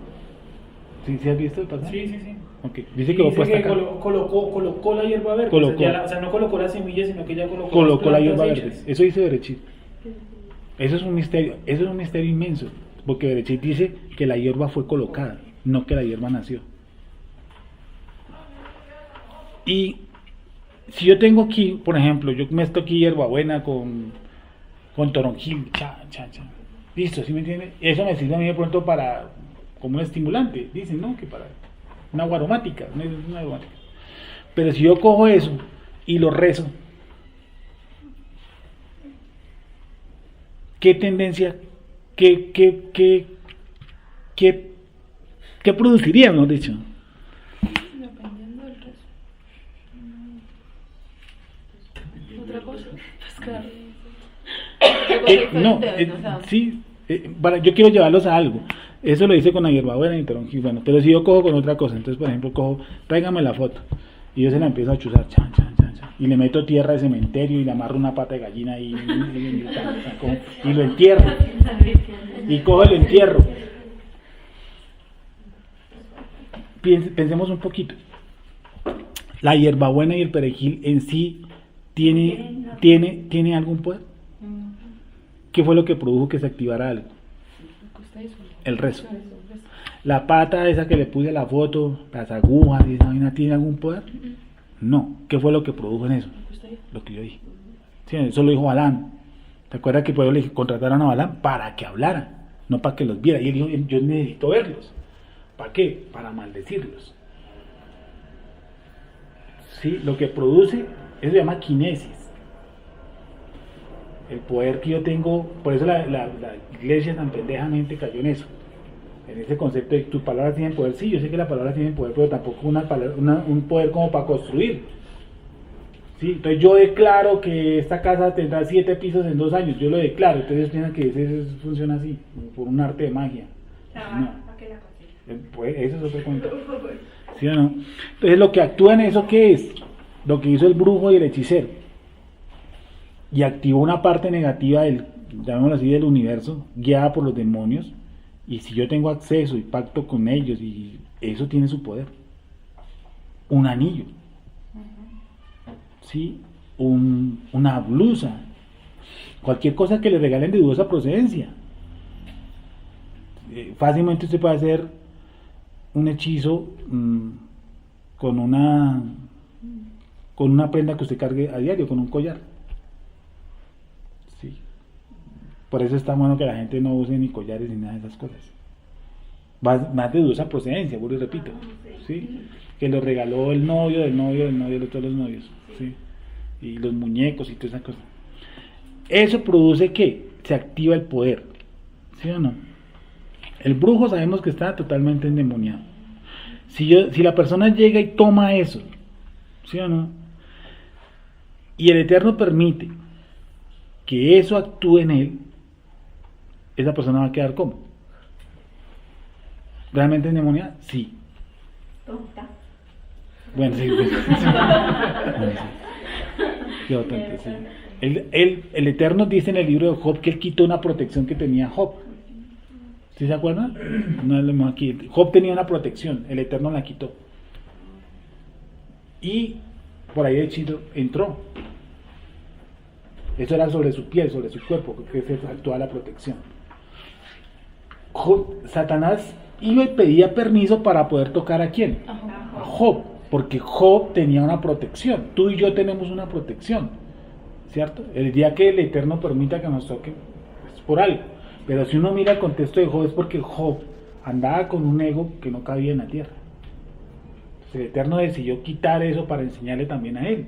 ¿Sí has visto el pasaje? Sí. Okay. Dice que colocó la hierba verde. Colocó. O sea, no colocó las semillas, sino que ya colocó la hierba verde. Eso dice Bereshit. Eso es un misterio inmenso, porque Bereshit dice que la hierba fue colocada, no que la hierba nació. Y si yo tengo aquí, por ejemplo, yo mezclo aquí hierbabuena con toronjil, listo, ¿sí me entiende? Eso me sirve a mí de pronto como un estimulante, dicen, ¿no? Que para una agua aromática, una aromática. Pero si yo cojo eso y lo rezo, ¿qué tendencia, qué produciría, mejor dicho? Dependiendo del rezo. Otra cosa, pescar. Sí, yo quiero llevarlos a algo. Eso lo hice con la hierbabuena y toronjil, bueno, pero si yo cojo con otra cosa, entonces por ejemplo tráigame la foto, y yo se la empiezo a chuzar, y le meto tierra de cementerio y le amarro una pata de gallina y lo entierro, y cojo el entierro. Pensemos un poquito. La hierbabuena y el perejil en sí tiene algún poder. ¿Qué fue lo que produjo que se activara algo? El rezo. La pata esa que le puse a la foto, las agujas, ¿esa vaina tiene algún poder? No. ¿Qué fue lo que produjo en eso? Lo que yo dije. Sí, eso lo dijo Balaam. ¿Te acuerdas que por eso le contrataron a Balaam? Para que hablara, no para que los viera. Y él dijo, yo necesito verlos. ¿Para qué? Para maldecirlos. Sí, lo que produce, eso se llama quinesis. el poder que yo tengo, por eso la iglesia tan pendejamente cayó en eso, en ese concepto de tus palabras tienen poder. Sí, yo sé que las palabras tienen poder, pero tampoco un poder como para construir. Sí, entonces yo declaro que esta casa tendrá 7 pisos en 2 años, yo lo declaro, entonces piensan que eso funciona así, por un arte de magia. No. Pues eso es otro cuento. ¿Sí o no? Entonces lo que actúa en eso, ¿qué es? Lo que hizo el brujo y el hechicero. Y activó una parte negativa del, llamémoslo así, del universo, guiada por los demonios. Y si yo tengo acceso y pacto con ellos, y eso tiene su poder. Un anillo. ¿Sí? Una blusa. Cualquier cosa que le regalen de dudosa procedencia. Fácilmente usted puede hacer un hechizo con una prenda que usted cargue a diario, con un collar. Sí. Por eso está bueno que la gente no use ni collares ni nada de esas cosas. Más de dudosa procedencia, vuelvo y repito. ¿Sí? Que lo regaló el novio de todos los novios. ¿Sí? Y los muñecos y todas esas cosas. Eso produce que se activa el poder. ¿Sí o no? El brujo sabemos que está totalmente endemoniado. Si la persona llega y toma eso, ¿sí o no? Y el Eterno permite que eso actúe en él, esa persona va a quedar como ¿realmente endemoniada? Sí. Tonta. Bueno, sí. Bueno, sí. Quedó tonta, sí. El Eterno dice en el libro de Job que él quitó una protección que tenía Job. ¿Sí se acuerdan? No, aquí. Job tenía una protección, el Eterno la quitó. Y por ahí el hechizo entró. Eso era sobre su piel, sobre su cuerpo, que se actuaba la protección. Satanás iba y pedía permiso para poder tocar ¿a quién? A Job, porque Job tenía una protección. Tú y yo tenemos una protección, ¿cierto? El día que el Eterno permita que nos toque, es por algo. Pero si uno mira el contexto de Job, es porque Job andaba con un ego que no cabía en la tierra. Entonces el Eterno decidió quitar eso para enseñarle también a él.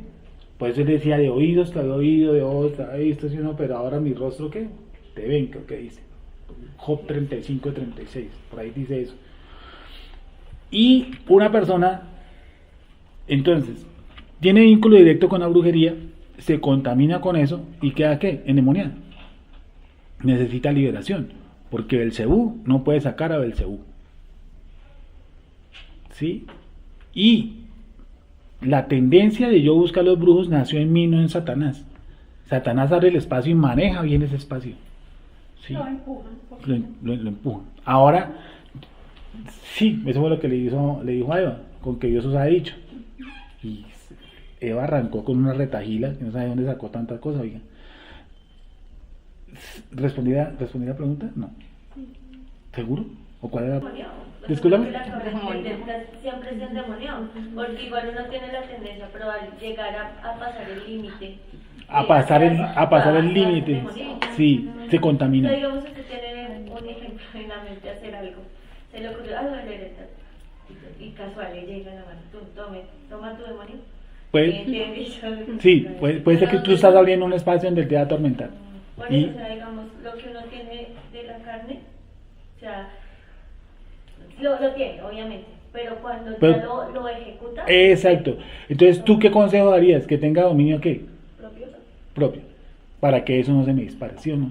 Por eso él decía, de oídos te había oído, de ojos te había visto, ¿sí o no? Pero ahora mi rostro, ¿qué? Te ven, creo que dice. Job 35-36, por ahí dice eso. Y una persona, entonces, tiene vínculo directo con la brujería, se contamina con eso y queda ¿qué? Endemoniada. Necesita liberación, porque Belcebú no puede sacar a Belcebú. ¿Sí? Y la tendencia de yo buscar a los brujos nació en mí, no en Satanás. Satanás abre el espacio y maneja bien ese espacio. ¿Sí? Lo empujan. Lo empujan. Ahora, sí, eso fue lo que le dijo a Eva, con que Dios os ha dicho. Y Eva arrancó con una retajila, que no sabe dónde sacó tantas cosas, oiga. ¿Respondí la pregunta? No. ¿Seguro? ¿O cuál era? Discúlpame. Siempre es endemoniado, porque igual uno tiene la tendencia, pero al llegar a pasar el límite. A pasar el límite. Sí, se contamina. O sea, digamos que usted tiene un ejemplo en la mente, hacer algo. Se le ocurrió, voy a leer esto. Y casual, le llega la mano, toma tu demonio. Sí, puede ser que tú estás abriendo un espacio donde te va a atormentar. Por eso, o sea, digamos, lo que uno tiene de la carne, o sea, lo tiene, obviamente, pero cuando ya lo ejecuta... Exacto. Entonces, ¿tú qué consejo darías? ¿Que tenga dominio qué? Propio. Para que eso no se me dispare, ¿sí o no?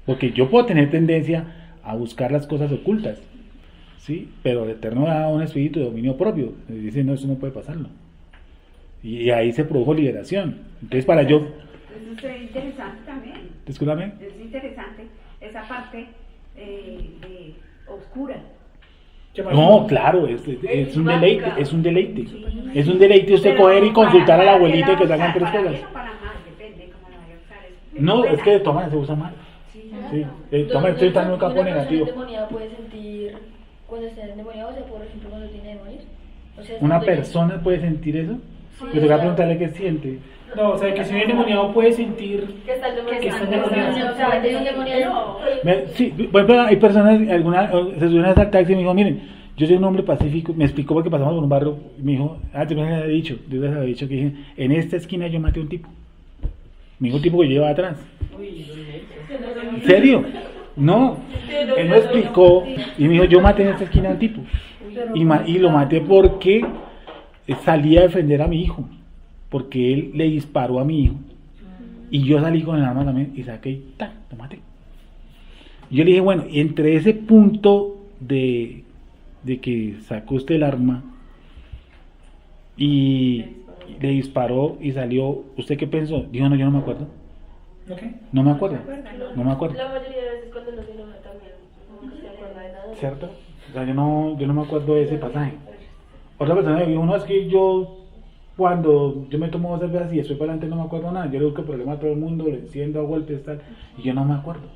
Porque yo puedo tener tendencia a buscar las cosas ocultas, ¿sí? Pero el Eterno da un espíritu de dominio propio. Y dice, no, eso no puede pasarlo. Y ahí se produjo liberación. Entonces, para yo... Eso es interesante también. Discúlpame. Es interesante esa parte oscura. No, claro, es un deleite, es un deleite. Es un deleite usted coger y consultar a la abuelita y que se hagan 3 cosas. No, es que de todas maneras se usa mal. Sí, de todas maneras estoy en un campo negativo. ¿Una persona endemoniada puede sentir cuando está endemoniada, o sea, por ejemplo, cuando tiene demonios? O sea, ¿Una persona puede sentir eso? Yo te voy a preguntarle qué siente. No, o sea, que si un endemoniado puede sentir que está endemoniado. O sea, tiene un endemoniado. Sí, bueno, hay personas, se subieron al taxi y me dijo, miren, yo soy un hombre pacífico, me explicó porque pasamos por un barrio, y me dijo, Dios les había dicho que dije, en esta esquina yo maté a un tipo. Mi hijo tipo que lleva atrás. ¿En serio? No. Él me explicó y me dijo, yo maté en esta esquina al tipo. Y lo maté porque salí a defender a mi hijo. Porque él le disparó a mi hijo. Y yo salí con el arma también y saqué y ¡tac! Lo maté. Y yo le dije, bueno, entre ese punto de que sacó usted el arma y le disparó y salió, ¿usted qué pensó? Dijo, no, yo no me acuerdo. Okay. No me acuerdo. No me acuerdo. La mayoría de veces cuando no se enoja también no se acuerda de nada. ¿Cierto? O sea, yo no me acuerdo de ese pasaje. Otra persona me dijo, no, es que yo cuando yo me tomo 2 cervezas y estoy para adelante no me acuerdo nada. Yo le busco el problema a todo el mundo, le enciendo a golpes tal, y yo no me acuerdo.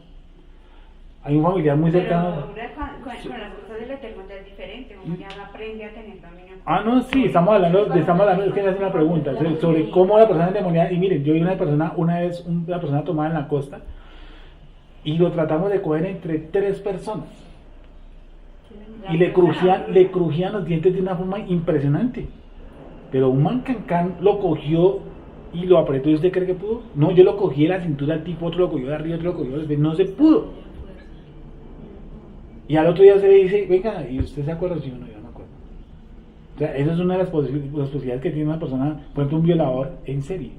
Hay un familiar muy cercano. Pero con las cosas del Eterno es diferente, uno ya aprende a tener también. No, sí, estamos hablando, es que me hace una pregunta sobre cómo la persona endemoniada. Y miren, yo vi una vez una persona tomada en la costa y lo tratamos de coger entre 3 personas y le crujían los dientes de una forma impresionante. Pero un man cancán lo cogió y lo apretó. ¿Y usted cree que pudo? No, yo lo cogí de la cintura al tipo, otro lo cogió de arriba, otro lo cogió de no se pudo. Y al otro día se le dice, venga, ¿y usted se acuerda? Sí, no, yo no me acuerdo. O sea, esa es una de las posibilidades que tiene una persona, por ejemplo, un violador en serie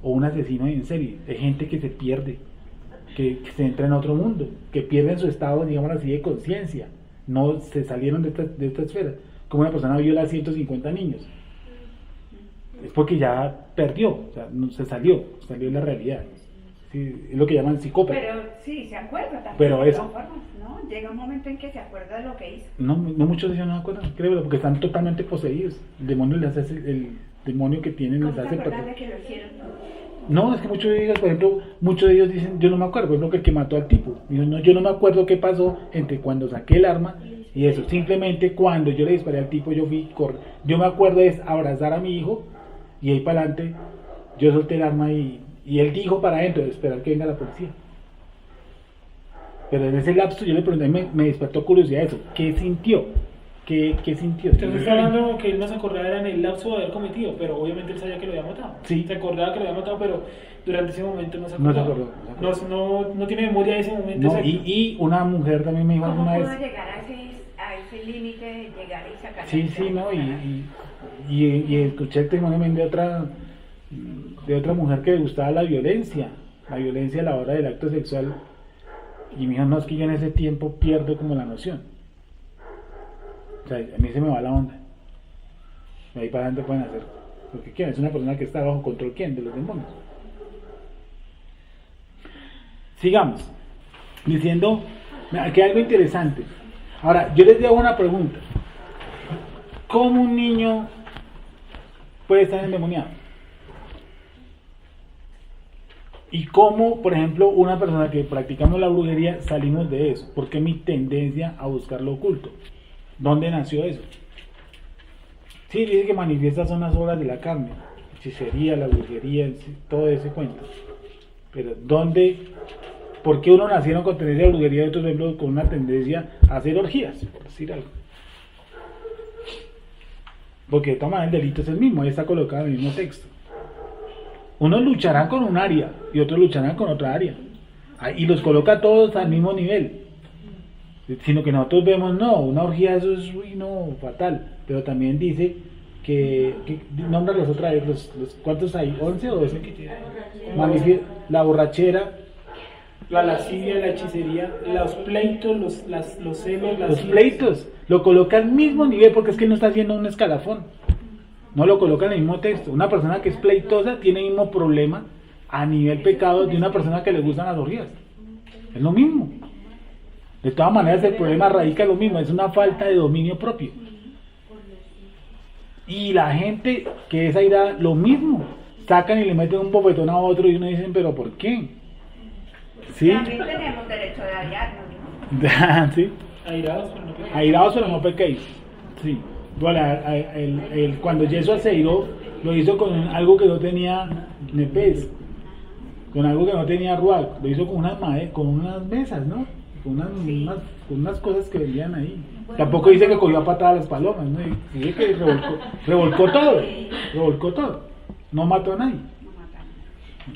o un asesino en serie. Hay gente que se pierde, que se entra en otro mundo, que pierden su estado, digamos así, de conciencia. No se salieron de esta esfera. Como una persona viola a 150 niños. Es porque ya perdió, o sea, no, se salió de la realidad. Sí, es lo que llaman psicópata. Pero sí, se acuerda también. Pero de eso. todas formas, ¿no? Llega un momento en que se acuerda de lo que hizo. No muchos de ellos no se acuerdan, créelo, porque están totalmente poseídos. El demonio que tienen les ¿Cómo hace se acuerdan perder. de que lo hicieron? No, es que muchos de ellos, por ejemplo, muchos de ellos dicen, yo no me acuerdo, por ejemplo, que el que mató al tipo. Yo no me acuerdo qué pasó entre cuando saqué el arma y eso. Simplemente cuando yo le disparé al tipo, yo me acuerdo es abrazar a mi hijo y ahí para adelante yo solté el arma y él dijo para adentro, esperar que venga la policía. Pero en ese lapso yo le pregunté, me despertó curiosidad eso, ¿qué sintió? ¿Qué sintió? Usted está hablando que él no se acordaba era en el lapso de haber cometido, pero obviamente él sabía que lo había matado. Sí. Se acordaba que lo había matado, pero durante ese momento no se acordaba. No tiene memoria de ese momento. No, y una mujer también me dijo alguna vez. ¿Cómo pudo llegar a ese límite de llegar y sacar? Sí, ¿no? Y escuché el testimonio también de otra mujer que le gustaba la violencia a la hora del acto sexual. Y me dijo, no, es que yo en ese tiempo pierdo como la noción. O sea, a mí se me va la onda. De ahí para adelante pueden hacer lo que quieran. Es una persona que está bajo control, ¿quién? De los demonios. Sigamos. Diciendo, aquí hay algo interesante. Ahora, yo les hago una pregunta. ¿Cómo un niño puede estar endemoniado? Y cómo, por ejemplo, una persona que practicamos la brujería salimos de eso. ¿Por qué mi tendencia a buscar lo oculto? ¿Dónde nació eso? Sí, dice que manifiesta son las obras de la carne, hechicería, la brujería, todo ese cuento. Pero ¿dónde? ¿Por qué uno nacieron con tendencia a brujería y otros, por ejemplo, con una tendencia a hacer orgías? Por decir algo. Porque de todas maneras el delito es el mismo, ahí está colocado en el mismo texto. Unos lucharán con un área y otros lucharán con otra área. Y los coloca todos al mismo nivel. Sino que nosotros vemos, no, una orgía eso es fatal. Pero también dice que nombra los otra vez, los ¿cuántos hay? ¿11 o 12? La borrachera, la lascivia, la hechicería, los pleitos, los celos, los pleitos. Lo coloca al mismo nivel porque es que él no está haciendo un escalafón. No lo coloca en el mismo texto. Una persona que es pleitosa tiene el mismo problema a nivel pecado de una persona que le gustan las orgías. Es lo mismo. De todas maneras el problema radica en lo mismo, es una falta de dominio propio. Y la gente que es airada, lo mismo. Sacan y le meten un bofetón a otro y uno dicen, ¿pero por qué? ¿Sí? También tenemos derecho de airarnos, ¿no? ¿Sí? Airados pero no pequéis. Sí. Bueno, cuando Jesús se airó, lo hizo con algo que no tenía nepes, con algo que no tenía ruach, lo hizo con unas mesas, ¿no? Con unas cosas que vendían ahí. Tampoco dice que cogió a patadas a las palomas, ¿no? Dice que revolcó todo, no mató a nadie.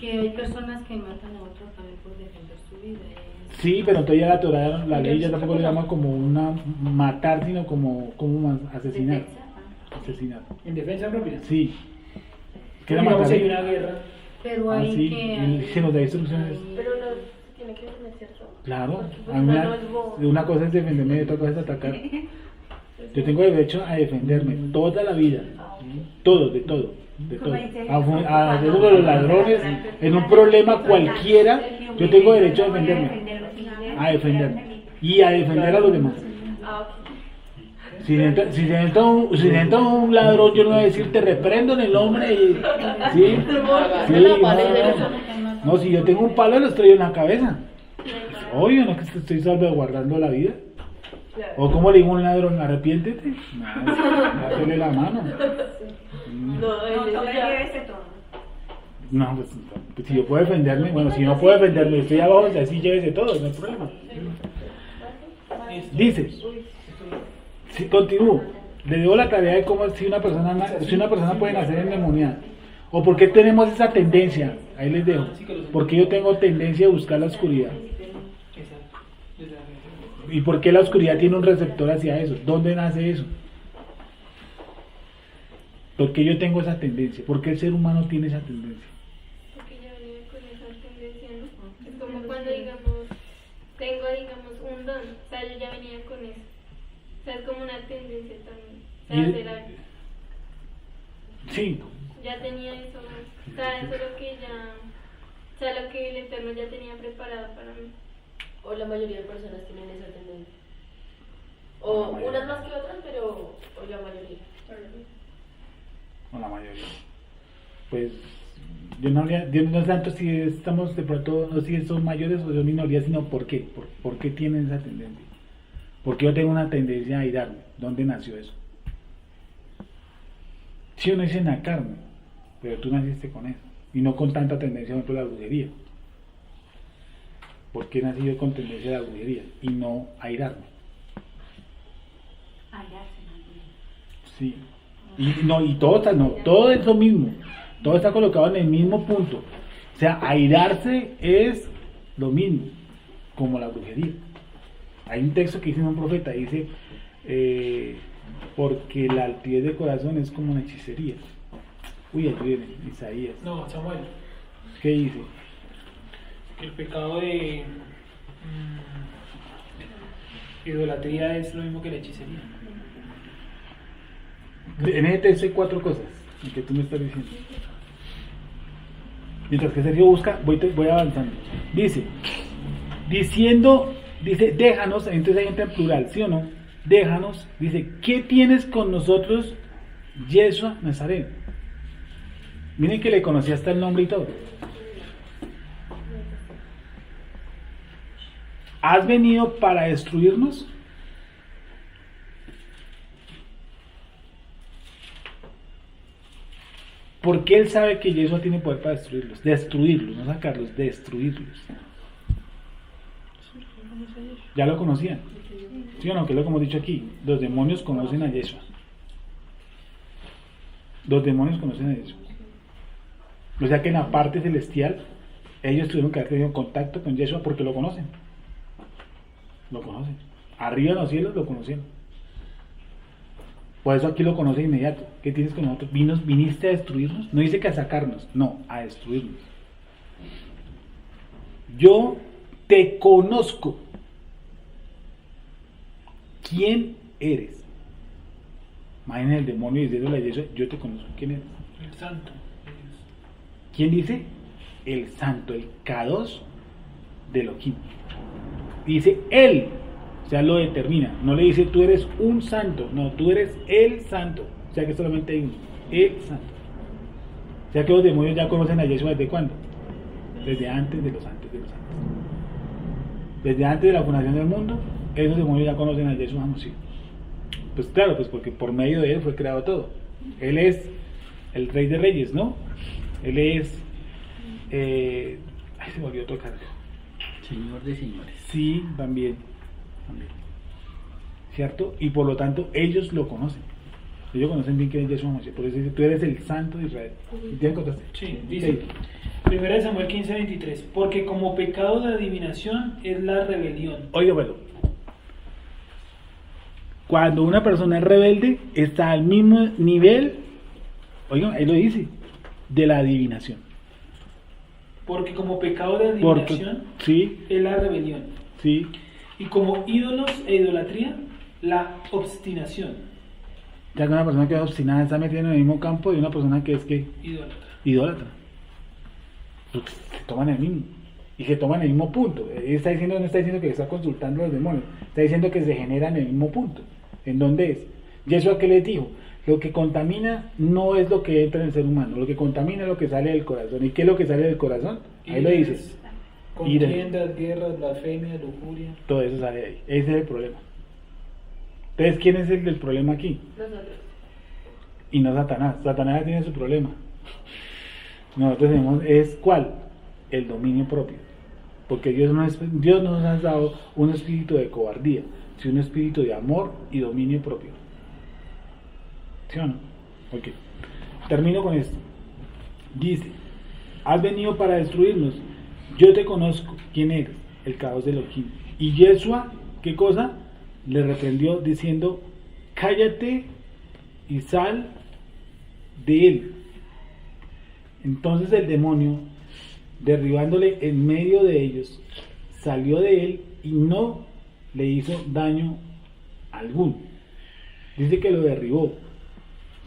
que hay personas que matan a otros también por defender su vida. Sí, pero entonces ya la Torá, la ley ya tampoco le llama como una matar, sino como asesinar. Asesinar. En defensa propia. Sí. ¿Qué era Digamos, matar? si hay una guerra. Pero Ah, hay sí, que... se nos da instrucciones. Pero no tiene que defender, ¿cierto? Claro, Porque, pues, a mí no es bobo. una cosa es defenderme y otra cosa es atacar. Yo tengo derecho a defenderme toda la vida, todo, de todo, de todo. A de uno de los ladrones, en un problema cualquiera, yo tengo derecho a defenderme y a defender a los demás. Ah, ok. Si siento un ladrón, yo no voy a decir te reprendo en el nombre y... Sí, no, si yo tengo un palo lo estoy en la cabeza. Obvio, no es que estoy salvaguardando la vida. O como le digo a un ladrón, arrepiéntete. Dátele la mano. No, llévese todo. No, pues si yo puedo defenderme, bueno, si no puedo defenderme, estoy abajo, así llévese todo, no hay problema. Dice, si continúo, le digo la tarea de cómo si una persona puede nacer endemoniada. O por qué tenemos esa tendencia, ahí les dejo, porque yo tengo tendencia a buscar la oscuridad. ¿Y por qué la oscuridad tiene un receptor hacia eso? ¿Dónde nace eso? ¿Por qué yo tengo esa tendencia? ¿Por qué el ser humano tiene esa tendencia? Porque ya venía con esa tendencia, ¿no? Es como cuando, digamos, tengo, un don, o sea, yo ya venía con eso. O sea, es como una tendencia también. O sea, hacer algo. Sí. Ya tenía eso, o sea, eso es lo que ya, o sea, lo que el Eterno ya tenía preparado para mí. O la mayoría de personas tienen esa tendencia. O unas más que otras, pero o la mayoría. O la mayoría. Pues yo no es tanto si estamos de pronto, no si son mayores o son minorías, sino por qué. ¿Por qué tienen esa tendencia? ¿Por qué yo tengo una tendencia a airarme? ¿Dónde nació eso? Si uno dice en la carne, pero tú naciste con eso. Y no con tanta tendencia, por ejemplo, a la brujería. ¿Por qué nací yo con tendencia a la brujería y no a airarme? Sí. Y todo es lo mismo. Todo está colocado en el mismo punto. O sea, airarse es lo mismo, como la brujería. Hay un texto que dice un profeta, dice, porque la altivez de corazón es como una hechicería. Uy, ayúdenme, Isaías. No, Samuel. ¿Qué dice? El pecado de idolatría es lo mismo que la hechicería. En ese texto hay 4 cosas que tú me estás diciendo. Mientras que Sergio busca, voy avanzando. Dice, déjanos, entonces hay gente en plural, ¿sí o no? Déjanos, dice, ¿qué tienes con nosotros, Yeshua Nazareno? Miren que le conocí hasta el nombre y todo. ¿Has venido para destruirnos? Porque él sabe que Yeshua tiene poder para destruirlos, no sacarlos, destruirlos. Ya lo conocían, ¿sí o no? Que es lo que hemos dicho aquí, los demonios conocen a Yeshua. Los demonios conocen a Yeshua. O sea que en la parte celestial ellos tuvieron que haber tenido contacto con Yeshua porque lo conocen. Lo conocen. Arriba en los cielos lo conocieron. Por eso aquí lo conoce inmediato. ¿Qué tienes con nosotros? ¿Viniste a destruirnos? No dice que a sacarnos, no, a destruirnos. Yo te conozco. ¿Quién eres? Imaginen el demonio diciéndole a Yeshua, yo te conozco. ¿Quién eres? El santo. ¿Quién dice? El santo, el Kadosh de Elohim. Dice él, o sea, lo determina. No le dice tú eres un santo, no, tú eres el santo. O sea que solamente hay uno, el santo. O sea que los demonios ya conocen a Yeshua ¿desde cuándo? Desde antes de los antes de los antes. Desde antes de la fundación del mundo, esos demonios ya conocen a Yeshua HaMashiach. Pues claro, pues porque por medio de él fue creado todo. Él es el Rey de Reyes, ¿no? Él es... se volvió otro cargo. Señor de señores. Sí, también. ¿Cierto? Y por lo tanto, ellos lo conocen. Ellos conocen bien quién es Yeshua HaMashiach. Por eso dice, tú eres el santo de Israel. ¿Y te encontraste? Sí, dice, Primera de Samuel 15:23. Porque como pecado de adivinación es la rebelión. Oiga, bueno. Cuando una persona es rebelde, está al mismo nivel, oigan, ahí lo dice, de la adivinación. Porque como pecado de adivinación sí, es la rebelión. Sí. Y como ídolos e idolatría, la obstinación. Ya que una persona que es obstinada está metida en el mismo campo de una persona que es que idólatra. Porque se toman el mismo. Y se toman el mismo punto. No está diciendo que está consultando a los demonios. Está diciendo que se genera en el mismo punto. ¿En dónde es? Y eso a qué les dijo. Lo que contamina no es lo que entra en el ser humano. Lo que contamina es lo que sale del corazón. ¿Y qué es lo que sale del corazón? Ahí lo dices. Contiendas, guerras, blasfemia, lujuria. Todo eso sale de ahí. Ese es el problema. Entonces, ¿quién es el del problema aquí? Nosotros. Y no Satanás. Satanás tiene su problema. Nosotros tenemos, ¿cuál? El dominio propio. Porque Dios nos ha dado un espíritu de cobardía, sino un espíritu de amor y dominio propio. ¿Sí o no? Ok. Termino con esto. Dice: has venido para destruirnos. Yo te conozco. ¿Quién eres? El caos de Elohim. Y Yeshua, ¿qué cosa? Le reprendió diciendo: cállate y sal de él. Entonces el demonio, derribándole en medio de ellos, salió de él y no le hizo daño alguno. Dice que lo derribó,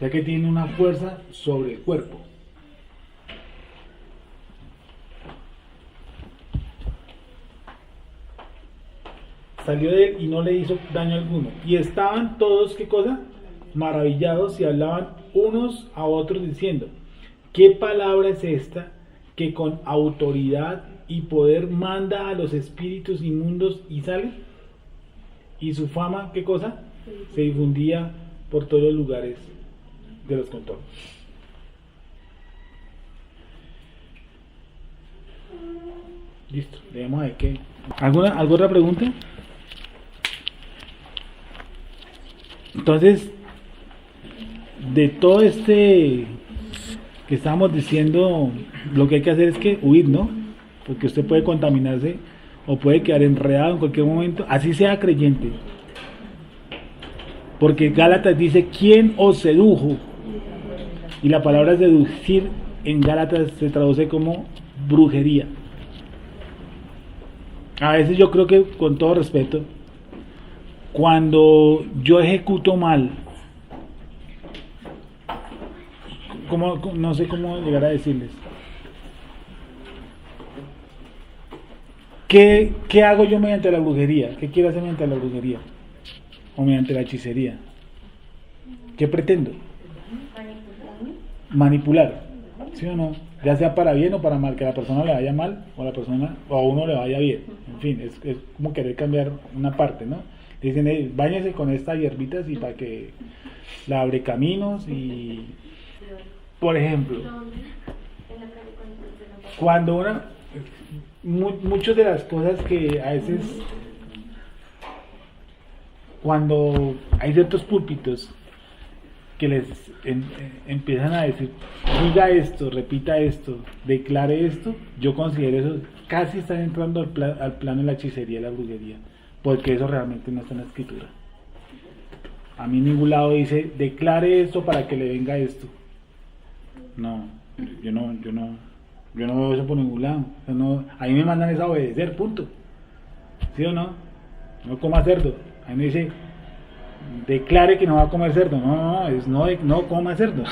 ya que tiene una fuerza sobre el cuerpo. Salió de él y no le hizo daño alguno. Y estaban todos, ¿qué cosa? Maravillados, y hablaban unos a otros diciendo: ¿qué palabra es esta que con autoridad y poder manda a los espíritus inmundos y sale? Y su fama, ¿qué cosa? Se difundía por todos los lugares de los contornos. Listo, leemos ahí que... ¿Alguna otra pregunta? Entonces, de todo que estábamos diciendo, lo que hay que hacer es que huir, ¿no? Porque usted puede contaminarse o puede quedar enredado en cualquier momento, así sea creyente. Porque Gálatas dice: ¿quién os sedujo? Y la palabra seducir en Gálatas se traduce como brujería. A veces yo creo que, con todo respeto, cuando yo ejecuto mal, no sé cómo llegar a decirles, ¿qué hago yo mediante la brujería? ¿Qué quiero hacer mediante la brujería? O mediante la hechicería. ¿Qué pretendo? Manipular. ¿Sí o no? Ya sea para bien o para mal, que a la persona le vaya mal o a uno le vaya bien. En fin, es como querer cambiar una parte, ¿no? Dicen: báñese con esta hierbita así para que la abre caminos. Y por ejemplo, cuando muchas de las cosas que a veces, cuando hay ciertos púlpitos que les empiezan a decir: diga esto, repita esto, declare esto, yo considero eso casi están entrando al plano de la hechicería y la brujería, porque eso realmente no está en la escritura. A mí en ningún lado dice: declare esto para que le venga esto. No, yo no veo eso por ningún lado. A mí me mandan es a obedecer, punto. ¿Sí o no? No coma cerdo. A mí me dice: declare que no va a comer cerdo. No coma cerdo.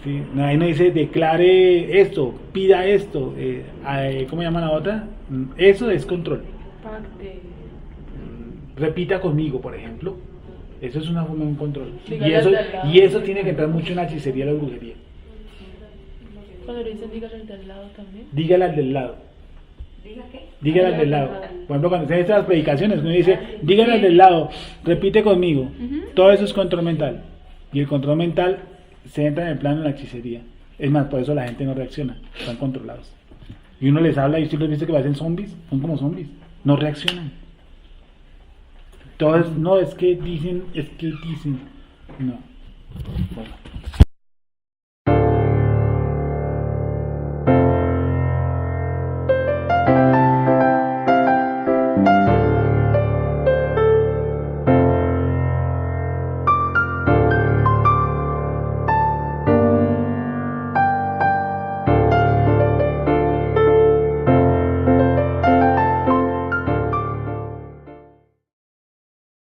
¿Sí? Ahí no dice: declare esto, pida esto. ¿Cómo llaman la otra? Eso es control. Repita conmigo, por ejemplo. Eso es una forma de un control. Y eso tiene que entrar mucho en la hechicería y la brujería. Cuando le dicen dígale al del lado también. Dígale al del lado. ¿Diga qué? Dígale al del lado. Por ejemplo, cuando se hacen estas predicaciones, uno dice: dígale al del lado, repite conmigo. Todo eso es control mental. Y el control mental se entra en el plano de la hechicería. Es más, por eso la gente no reacciona. Están controlados. Y uno les habla y usted los dice que parecen zombies. Son como zombies. No reaccionan. Entonces, no, es que dicen. No. Bueno.